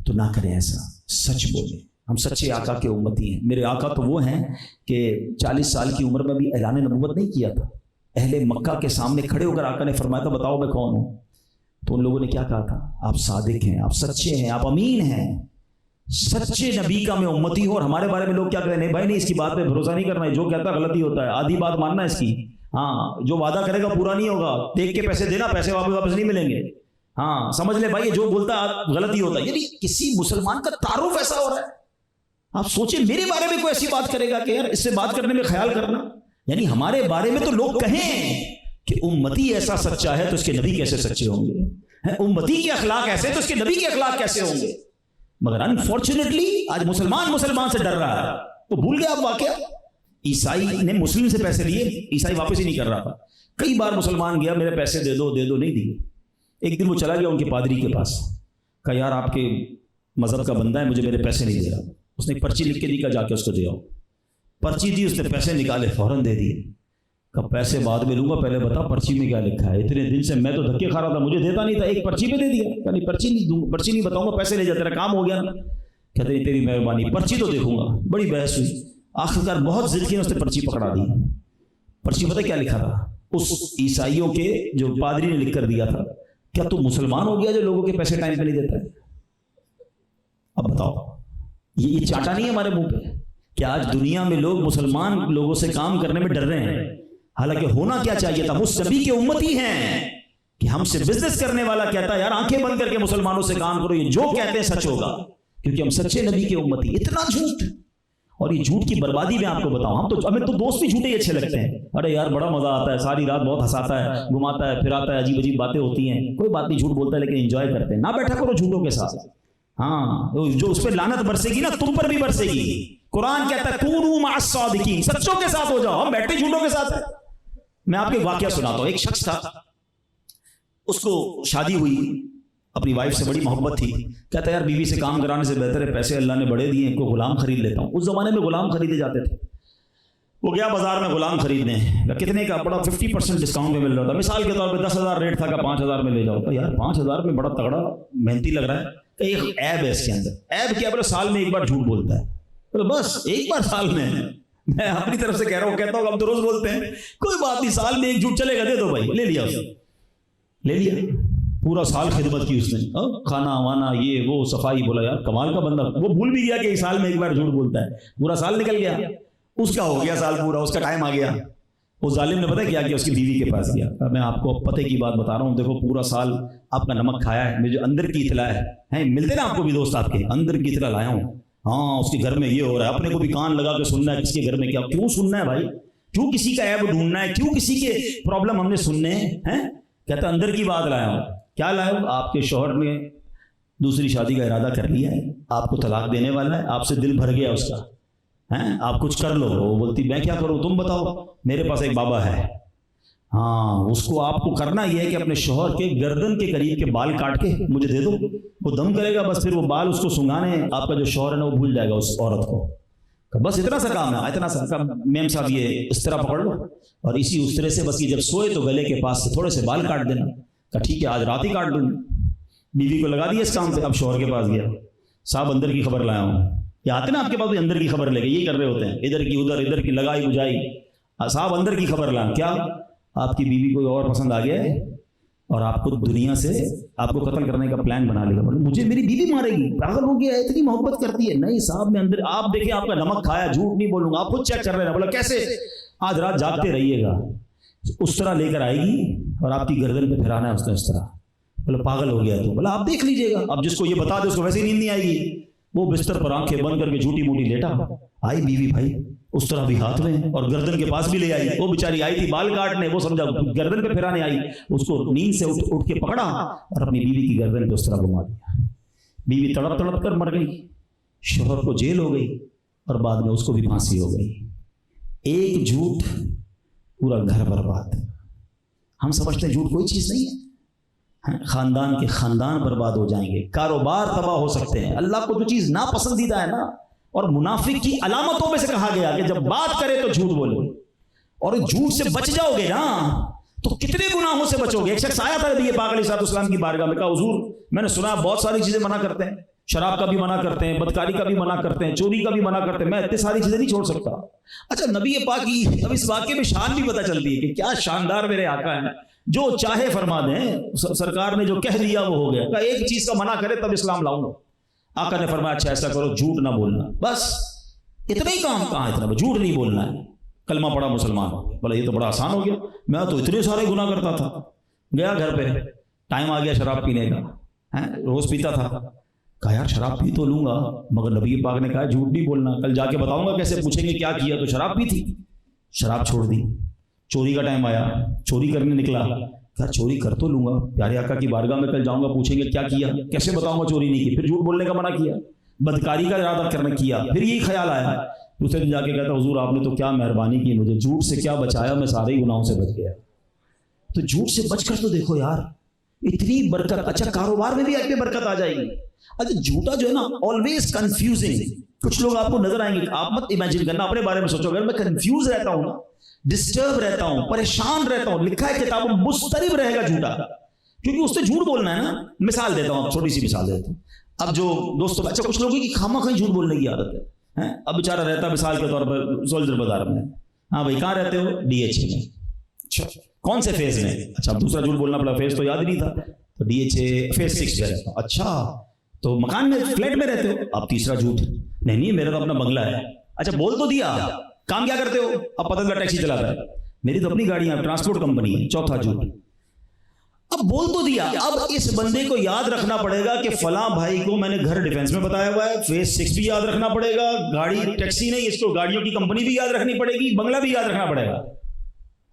تو نہ کریں ایسا, سچ بولیں. ہم سچے آقا کے امتی ہیں. میرے آقا تو وہ ہیں کہ 40 سال کی عمر میں بھی اعلان نبوت نہیں کیا تھا. اہل مکہ کے سامنے کھڑے ہو کر آقا نے فرمایا تھا بتاؤ میں کون ہوں, تو ان لوگوں نے کیا کہا تھا؟ آپ صادق ہیں, آپ سچے ہیں, آپ امین ہیں, سچے نبی کا میں امتی ہوں. اور ہمارے بارے میں لوگ کیا کہتے ہیں؟ نہیں بھائی نہیں, اس کی بات پہ بھروسہ نہیں کرنا ہے, جو کہتا ہے غلطی ہوتا ہے, آدھی بات ماننا اس کی. ہاں, جو وعدہ کرے گا پورا نہیں ہوگا, دیکھ کے پیسے دینا, پیسے واپس نہیں ملیں گے. ہاں سمجھ لے بھائی, جو بولتا ہے غلطی ہوتا ہے. یعنی کسی مسلمان کا تعارف ایسا ہو رہا ہے. آپ سوچیں میرے بارے میں کوئی ایسی بات کرے گا کہ یار اس سے بات کرنے میں خیال کرنا, یعنی ہمارے بارے میں تو لوگ کہیں کہ امتی ایسا سچا ہے تو اس کے نبی کیسے سچے ہوں گے, امتی کے اخلاق ایسے تو اس کے نبی کے اخلاق کیسے ہوں گے. مگر انفارچونیٹلی آج مسلمان سے ڈر رہا ہے. تو بھول گیا آپ واقعہ, عیسائی نے مسلم سے پیسے لیے, عیسائی واپس ہی نہیں کر رہا تھا. کئی بار مسلمان گیا, میرے پیسے دے دو, نہیں دیے. ایک دن وہ چلا گیا ان کے پادری کے پاس, کہا یار آپ کے مذہب کا بندہ ہے, مجھے میرے پیسے نہیں دے رہا. اس نے پرچی لکھ کے دی, کہا جا کے اس کو دے آؤ. پرچی دی, اس نے پیسے نکالے, فوراً دے دیے. کہا پیسے بعد میں لوں گا, پہلے بتا پرچی میں کیا لکھا ہے. اتنے دن سے میں تو دھکے کھا رہا تھا, مجھے دیتا نہیں تھا, ایک پرچی پہ دے دیا. کہا نہیں پرچی نہیں بتاؤں گا, پیسے لے جا, تیرا کام ہو گیا نا. کہتے ہیں تیری مہربانی, پرچی تو دیکھوں گا. بڑی بحث ہوئی, آخرکار بہت ضد کی, اس نے پرچی پکڑا دی. پرچی پتہ کیا لکھا تھا؟ اس عیسائیوں کے جو پادری نے لکھ کر دیا تھا, کیا تو مسلمان ہو گیا جو لوگوں کے پیسے ٹائم پہ نہیں دیتا ہے؟ اب بتاؤ, یہ چاٹا نہیں ہے ہمارے منہ پہ کہ آج دنیا میں لوگ مسلمان لوگوں سے کام کرنے میں ڈر رہے ہیں. حالانکہ ہونا کیا چاہیے تھا, اس نبی کے امتی ہیں کہ ہم سے بزنس کرنے والا کہتا ہے یار آنکھیں بند کر کے مسلمانوں سے کام کرو, یہ جو کہتے ہیں سچ ہوگا, کیونکہ ہم سچے نبی کے امتی. اتنا جھوٹ, اور یہ جھوٹ کی بربادی میں آپ کو بتاؤں, ہمیں تو دوست بھی جھوٹے ہی اچھے لگتے ہیں. ارے یار بڑا مزہ آتا ہے, ساری رات بہت ہنساتا ہے, گھماتا ہے, پھراتا ہے, عجیب باتیں ہوتی ہیں. کوئی بات نہیں, جھوٹ بولتا ہے لیکن انجوائے کرتے ہیں. نہ بیٹھا کرو جھوٹوں کے ساتھ. ہاں, جو اس پہ لعنت برسے گی نا, تم پر بھی برسے گی. قرآن کہتا ہے کونوا مع الصادقین, سچوں کے ساتھ ہو جاؤ. ہم بیٹھے جھوٹوں کے ساتھ ہیں. میں آپ کو ایک واقعہ سناتا ہوں. ایک شخص تھا, اس کو شادی ہوئی, اپنی وائف سے بڑی محبت تھی. کہتا ہے یار بیوی سے کام کرانے سے بہتر ہے پیسے اللہ نے بڑے دیے ہیں, کو غلام خرید لیتا ہوں. اس زمانے میں غلام خریدے جاتے تھے. وہ گیا بازار میں غلام خریدنے, کتنے کا؟ بڑا 50% ڈسکاؤنٹ میں مل رہا تھا. مثال کے طور پہ 10,000 ریٹ تھا, کہ 5,000 میں لے جاؤ. تو یار 5,000 میں بڑا تگڑا محنتی لگ رہا ہے. کہ ایک عیب ہے اس کے اندر. عیب کیا؟ بولے سال میں ایک بار جھوٹ بولتا ہے. تو بس ایک بار سال میں اپنی طرف سے کہہ رہا ہوں، کہتا ہوں ہم تو روز بولتے ہیں، کوئی بات نہیں، سال میں ایک جھوٹ چلے گا، دے دو بھائی، لے لیا اسے، لے لیا، پورا سال خدمت کی اس نے، کھانا وانا یہ وہ صفائی، بولا یار کمال کا بندہ، وہ بھول بھی گیا کہ ایک سال میں ایک بار جھوٹ بولتا ہے، پورا سال نکل گیا، اس کا ہو گیا سال پورا، اس کا ٹائم آ گیا۔ اس ظالم نے پتہ کیا کیا، اس کی بیوی کے پاس گیا، میں آپ کو پتہ کی بات بتا رہا ہوں، دیکھو پورا سال آپ کا نمک کھایا ہے، مجھے اندر کی اطلاع ہے، ملتے نا آپ کو بھی دوست آپ کے، اندر کی اطلاع لایا ہوں، ہاں اس کے گھر میں یہ ہو رہا ہے، اپنے کو بھی کان لگا کے سننا ہے کس کے گھر میں کیا، کیوں سننا ہے بھائی، کیوں کسی کا عیب ڈھونڈنا ہے، کیوں کسی کے پرابلم ہم نے سننے ہیں؟ کہتا اندر کی بات لایا ہوں۔ کیا لایا ہوں؟ آپ کے شوہر نے دوسری شادی کا ارادہ کر لیا ہے، آپ کو طلاق دینے والا ہے، آپ سے دل بھر گیا اس کا، آپ کچھ کر لو۔ وہ بولتی میں کیا کروں، تم بتاؤ، میرے پاس ایک بابا ہے، ہاں اس کو آپ کو کرنا یہ ہے کہ اپنے شوہر کے گردن کے قریب کے بال کاٹ کے مجھے دے دو، وہ دم کرے گا، بس پھر وہ بال اس کو سنگانے، آپ کا جو شوہر ہے نا وہ بھول جائے گا اس عورت کو، بس اتنا سا کام ہے، اتنا سا کام، میم صاحب یہ اس طرح پکڑ لو اور اسی اس طرح سے بس یہ جب سوئے تو گلے کے پاس سے تھوڑے سے بال کاٹ دینا۔ کہا ٹھیک ہے آج رات ہی کاٹ دوں۔ بیوی کو لگا دیا اس کام پہ، اب شوہر کے پاس گیا، صاحب اندر کی خبر لایا ہوں، یہ آتے نا آپ کے پاس اندر کی خبر لے کے، یہی کر رہے ہوتے ہیں، ادھر کی ادھر کی لگائی بجائی، صاحب اندر کی خبر لایا، کیا آپ کی بیوی کوئی اور پسند آ گیا ہے اور آپ کو دنیا سے آپ کو قتل کرنے کا پلان بنا لے گا، مجھے میری بیوی مارے گی، پاگل ہو گیا ہے، اتنی محبت کرتی ہے، نہیں صاحب میں اندر، آپ دیکھیں آپ کا نمک کھایا، جھوٹ نہیں بولوں گا، آپ خود چیک کر رہے ہیں، بولا کیسے، آج رات جاگتے رہیے گا، اس طرح لے کر آئے گی اور آپ کی گردن پہ پھرانا ہے اس نے اس طرح، بولا پاگل ہو گیا تو، بولا آپ دیکھ لیجئے گا، اب جس کو یہ بتا دے اس کو ویسے ہی نیند نہیں آئے گی، وہ بستر پر آنکھیں بند کر کے جھوٹی موٹی لیٹا، آئی بیوی بھائی اس طرح بھی ہاتھ میں اور گردن کے پاس بھی لے آئی، وہ بیچاری آئی تھی بال کاٹنے، وہ سمجھا گردن پہ پھرانے آئی، اس کو نیند سے اٹھ کے پکڑا اور اپنی بیوی کی گردن پہ اس طرح گھما دیا، بیوی تڑپ تڑپ کر مر گئی، شوہر کو جیل ہو گئی اور بعد میں اس کو بھی پھانسی ہو گئی۔ ایک جھوٹ پورا گھر برباد۔ ہم سمجھتے ہیں جھوٹ کوئی چیز نہیں ہے، خاندان کے خاندان برباد ہو جائیں گے، کاروبار تباہ ہو سکتے ہیں۔ اللہ کو جو چیز ناپسندیدہ ہے نا، اور منافق کی علامتوں میں سے کہا گیا کہ جب بات کرے تو جھوٹ بولو، اور جھوٹ سے بچ جاؤ گے نا تو کتنے گناہوں سے بچو گے۔ ایک شخص آیا تھا نبی پاک علیہ السلام کی بارگاہ میں، کہا حضور میں نے سنا بہت ساری چیزیں منع کرتے ہیں، شراب کا بھی منع کرتے ہیں، بدکاری کا بھی منع کرتے ہیں، چوری کا بھی منع کرتے ہیں، میں اتنی ساری چیزیں نہیں چھوڑ سکتا۔ اچھا نبی پاک کی اب اس واقعے میں شان بھی پتہ چلتی ہے کہ کیا شاندار میرے آقا ہیں، جو چاہے فرما دیں، سرکار نے جو کہہ دیا وہ ہو گیا، کہ ایک چیز کا منع کرے تب اسلام لاؤں گا۔ آقا نے فرمایا اچھا ایسا کرو، جھوٹ نہ بولنا، بس اتنا ہی کام، کہاں اتنا، جھوٹ نہیں بولنا ہے، کلمہ پڑا مسلمان ہو گیا۔ بولا یہ تو بڑا آسان ہو گیا، میں تو اتنے سارے گناہ کرتا تھا۔ گیا گھر پہ، ٹائم آ گیا شراب پینے کا، روز پیتا تھا، کہا یار شراب پی تو لوں گا، مگر نبی پاک نے کہا جھوٹ نہیں بولنا، کل جا کے بتاؤں گا کیسے، پوچھیں گے کیا کیا، تو شراب پی تھی، شراب چھوڑ دی۔ چوری کا ٹائم آیا، چوری کرنے نکلا، کہا چوری کر تو لوں گا، پیارے آقا کی بارگاہ میں کل جاؤں گا، پوچھیں گے کیا کیا، کیسے بتاؤں گا چوری نہیں کی، پھر جھوٹ بولنے کا منع کیا، بدکاری کا ارادہ کرنے کیا، پھر یہی خیال آیا، دوسرے دن جا کے کہتا حضور آپ نے تو کیا مہربانی کی، مجھے جھوٹ سے کیا بچایا، میں سارے ہی گناہوں سے بچ گیا۔ تو جھوٹ سے بچ کر تو دیکھو یار اتنی برکت، اچھا کاروبار میں بھی آپ کی برکت آ جائے گی۔ اچھا جھوٹا جو ہے نا آلویز کنفیوزنگ، کچھ لوگ آپ کو نظر آئیں گے، آپ مت امیجن کرنا، اپنے بارے میں سوچو، اگر میں کنفیوز رہتا ہوں نا، ڈسٹرب رہتا ہوں، پریشان رہتا ہوں، لکھا ہے کتابوں میں مضطرب رہے گا جھوٹا، کیونکہ اس سے جھوٹ بولنا ہے نا۔ مثال دیتا ہوں، چھوٹی سی مثال دیتا ہوں، اب جو دوستوں، اچھا کچھ لوگوں کی خامہ خواہ جھوٹ بولنے کی عادت ہے، اب بیچارہ رہتا مثال کے طور پر سولجر بازار میں، ہاں بھائی کہاں رہتے ہو، ڈی ایچ اے میں، اچھا کون سے فیز میں، اچھا دوسرا جھوٹ بولنا پڑا، فیز تو یاد ہی نہیں تھا، تو ڈی ایچ اے فیز 6 میں رہتا ہوں، اچھا تو مکان میں فلیٹ میں رہتے ہو، اب تیسرا جھوٹ، نہیں میرا تو اپنا بنگلہ ہے، اچھا بول تو دیا، کام کیا کرتے ہو، اب پتہ چلا ٹیکسی چلاتا ہے، میری تو اپنی گاڑیاں، ٹرانسپورٹ کمپنی ہے، چوتھا جھوٹ، اب بول تو دیا، اب اس بندے کو یاد رکھنا پڑے گا کہ فلاں بھائی کو میں نے گھر ڈیفینس میں بتایا ہوا ہے، فیز 6 بھی یاد رکھنا پڑے گا، گاڑی ٹیکسی نہیں، اس کو گاڑیوں کی کمپنی بھی یاد رکھنی پڑے گی، بنگلہ بھی یاد رکھنا پڑے گا۔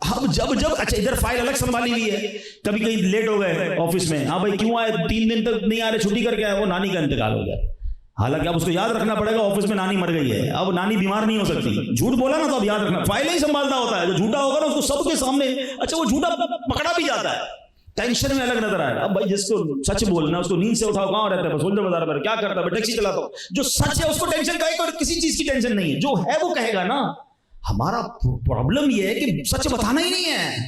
اب جب اچھا ادھر فائل الگ سنبھالی ہوئی ہے، کبھی کہیں لیٹ ہو گئے آفس میں، ہاں بھائی کیوں آئے، 3 دن تک نہیں آ رہے، چھٹی کر کے آئے، وہ نانی کا انتقال ہو گیا، حالانکہ اب اس کو یاد رکھنا پڑے گا آفس میں نانی مر گئی ہے، اب نانی بیمار نہیں ہو سکتی، جھوٹ بولا نا تو اب یاد رکھنا، فائل ہی سنبھالنا ہوتا ہے، جو جھوٹا ہوگا نا اس کو سب کے سامنے، اچھا وہ جھوٹا پکڑا بھی جاتا ہے، ٹینشن میں الگ نظر آئے گا۔ اب بھائی جس کو سچ بولنا ہے اس کو نیند سے اٹھاؤ، کہاں رہتا ہے، بس سولجر بازار میں، کیا کرتا ہے، ٹیکسی چلاتا ہوں، جو سچ ہے اس کو ٹینشن کا ہے، کسی چیز کی ٹینشن نہیں ہے، جو ہے وہ کہے گا نا۔ ہمارا پرابلم یہ ہے کہ سچ بتانا ہی نہیں ہے،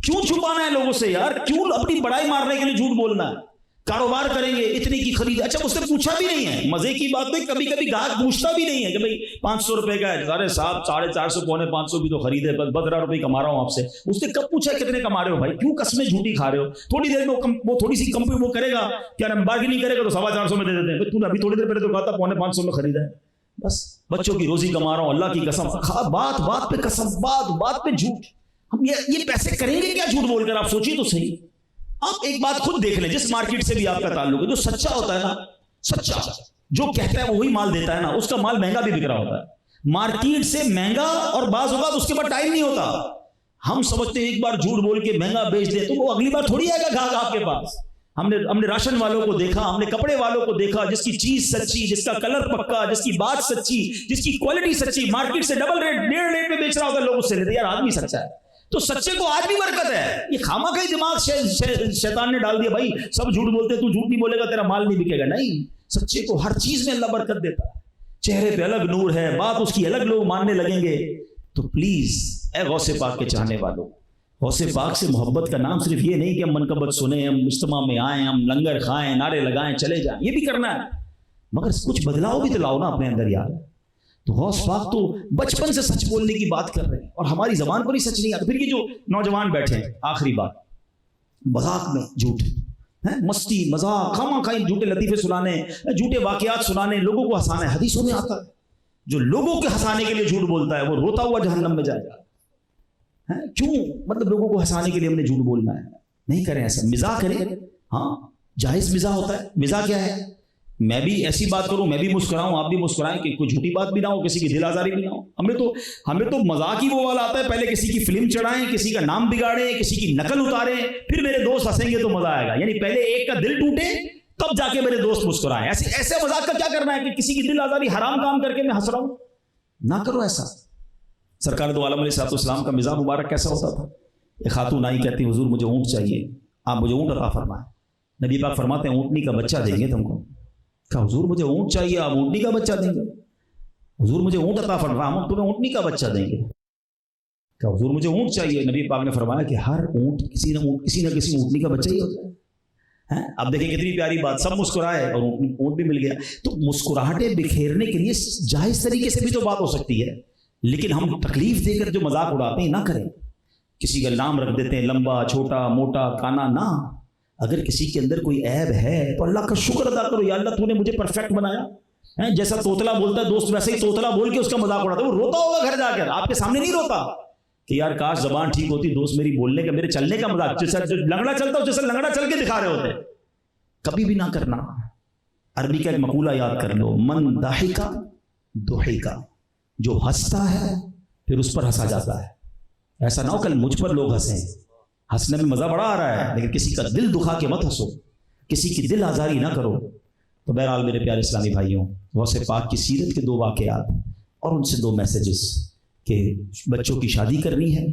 کیوں چھپانا ہے لوگوں سے یار، کیوں اپنی بڑائی مارنے کے لیے جھوٹ بولنا ہے، کاروبار کریں گے اتنی کی خرید. اچھا اس نے پوچھا بھی نہیں ہے, مزے کی بات ہے, کبھی کبھی گاہک پوچھتا بھی نہیں ہے کہ بھائی 500 روپے کا ہے, ارے صاحب 450 پونے 500 بھی تو خریدے, بس 12 روپے کما رہا ہوں آپ سے. اس نے کب پوچھا کتنے کما رہے ہو بھائی, کیوں قسمیں جھوٹی کھا رہے ہو؟ تھوڑی دیر میں وہ تھوڑی سی کمپنی وہ کرے گا, کیا نام بارگننگ کرے گا تو 450 میں دے دیتے ہیں. تو ابھی تھوڑی دیر پہلے تو کہا تھا پونے 500 میں خریدا ہے. بس بچوں کی روزی کما رہا ہوں, اللہ کی قسم, بات بات پہ قسم, بات بات پہ جھوٹ. ہم یہ پیسے کریں گے کیا جھوٹ بول کر؟ آپ سوچیے تو صحیح. آپ ایک بات خود دیکھ لیں, جس مارکیٹ سے بھی آپ کا تعلق ہے, جو سچا ہوتا ہے نا, سچا جو کہتا ہے وہی مال دیتا ہے نا, اس کا مال مہنگا بھی بک رہا ہوتا ہے مارکیٹ سے مہنگا, اور بعض اوقات اس کے بعد ٹائم نہیں ہوتا. ہم سمجھتے ہیں ایک بار جھوٹ بول کے مہنگا بیچ دیں تو وہ اگلی بار تھوڑی آئے گا گاہک آپ کے پاس. ہم نے راشن والوں کو دیکھا, ہم نے کپڑے والوں کو دیکھا, جس کی چیز سچی, جس کا کلر پکا, جس کی بات سچی, جس کی کوالٹی سچی, مارکیٹ سے ڈبل ریٹ 1.5 ریٹ پہ بیچ رہا ہوتا ہے, لوگ اس سے لیتے یار آدمی سچا ہے. تو سچے کو آج بھی برکت ہے. یہ خامہ کا ہی دماغ شیطان نے ڈال دیا, بھائی سب جھوٹ بولتے, تو جھوٹ نہیں بولے گا تیرا مال نہیں بکے گا. نہیں, سچے کو ہر چیز میں اللہ برکت دیتا ہے. چہرے پہ الگ نور ہے, بات اس کی الگ, لوگ ماننے لگیں گے. تو پلیز اے غوث پاک کے چاہنے والوں, غوث پاک سے محبت کا نام صرف یہ نہیں کہ ہم منقبت سنیں, ہم اجتماع میں آئیں, ہم لنگر کھائیں, نعرے لگائیں, چلے جائیں, یہ بھی کرنا ہے, مگر کچھ بدلاؤ بھی تو لاؤ نا اپنے اندر یار. تو غوث پاک تو بچپن سے سچ بولنے کی بات کر رہے ہیں, اور ہماری زبان پر ہی سچ نہیں آتا. پھر یہ جو نوجوان بیٹھے ہیں, آخری بات, مذاق میں جھوٹ, مستی مذاق, خامہ خواہ جھوٹے لطیفے سنانے, جھوٹے واقعات سنانے, لوگوں کو ہنسانے. حدیثوں میں آتا ہے جو لوگوں کے ہنسانے کے لیے جھوٹ بولتا ہے وہ روتا ہوا جہنم میں جائے گا. کیوں؟ مطلب لوگوں کو ہنسانے کے لیے ہم نے جھوٹ بولنا ہے. نہیں کریں ایسا, مزاح کریں. ہاں جائز مزاح ہوتا ہے. مزاح کیا ہے؟ میں بھی ایسی بات کروں, میں بھی مسکراؤں, آپ بھی مسکرائیں, کہ کوئی جھوٹی بات بھی نہ ہو, کسی کی دل آزاری بھی نہ ہو. ہمیں تو مذاق ہی وہ والا آتا ہے, پہلے کسی کی فلم چڑھائیں, کسی کا نام بگاڑیں, کسی کی نقل اتاریں, پھر میرے دوست ہنسیں گے تو مزہ آئے گا. یعنی پہلے ایک کا دل ٹوٹے تب جا کے میرے دوست مسکرائیں. ایسے مذاق کا کیا کرنا ہے کہ کسی کی دل آزاری حرام کام کر کے میں ہنس رہا ہوں؟ نہ کرو ایسا. سرکار دو عالم علیہ السلام کا مزاج مبارک کیسا ہوتا تھا؟ ایک خاتون آئی, کہتی حضور مجھے اونٹ چاہیے, آپ مجھے اونٹ عطا فرمائیں. نبی پاک فرماتے ہیں اونٹنی کا بچہ دیں گے تم کو. کہا حضور مجھے اونٹ چاہیے, آپ اونٹنی کا بچہ دیں گے؟ حضور مجھے اونٹ عطا فرمائیں, ہم تمہیں اونٹنی کا بچہ دیں گے. کہا حضور مجھے اونٹ چاہیے. نبی پاک نے فرمایا کہ ہر اونٹ کسی نہ کسی اونٹنی کا بچہ ہی ہوتا ہے. اب دیکھیں کتنی پیاری بات, سب مسکرائے اور اونٹ بھی مل گیا. تو مسکراہٹیں بکھیرنے کے لیے جائز طریقے سے بھی تو بات ہو سکتی ہے, لیکن ہم تکلیف دے کر جو مذاق اڑاتے ہیں نہ کریں. کسی کا نام رکھ دیتے ہیں, لمبا چھوٹا موٹا کانا, نہ. اگر کسی کے اندر کوئی عیب ہے تو اللہ کا شکر ادا کرو, یا اللہ تو نے مجھے پرفیکٹ بنایا. جیسا توتلا بولتا ہے دوست, ویسے ہی توتلا بول کے اس کا مذاق اڑاتا ہے. وہ روتا ہوگا گھر جا کر, آپ کے سامنے نہیں روتا کہ یار کاش زبان ٹھیک ہوتی, دوست میری بولنے کا, میرے چلنے کا مذاق, جیسا لنگڑا چلتا ہو جیسا لنگڑا چل کے دکھا رہے ہوتے. کبھی بھی نہ کرنا. عربی کا ایک مقولہ یاد کر لو, من ضحک ضحک, جو ہنستا ہے پھر اس پر ہنسا جاتا ہے. ایسا نہ ہو کل مجھ پر لوگ ہنسیں. ہنسنے میں مزہ بڑا آ رہا ہے, لیکن کسی کا دل دکھا کے مت ہنسو, کسی کی دل آزاری نہ کرو. تو بہرحال میرے پیارے اسلامی بھائیوں, غوث پاک کی سیرت کے 2 واقعات اور ان سے 2 میسیجز کہ بچوں کی شادی کرنی ہے,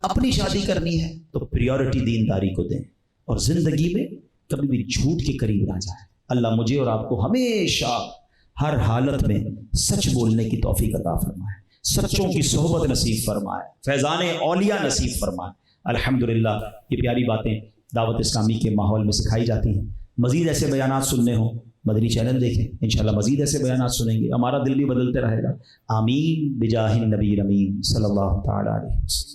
اپنی شادی کرنی ہے تو پریورٹی دینداری کو دیں, اور زندگی میں کبھی بھی جھوٹ کے قریب نہ جائیں. اللہ مجھے اور آپ کو ہمیشہ ہر حالت میں سچ بولنے کی توفیق عطا فرمائے, سچوں کی صحبت نصیب فرمائے, فیضان اولیاء نصیب فرمائے. الحمدللہ یہ پیاری باتیں دعوت اسلامی کے ماحول میں سکھائی جاتی ہیں. مزید ایسے بیانات سننے ہوں مدنی چینل دیکھیں, انشاءاللہ مزید ایسے بیانات سنیں گے, ہمارا دل بھی بدلتے رہے گا. آمین بجاہ النبی الامین صلی اللہ تعالی علیہ وسلم.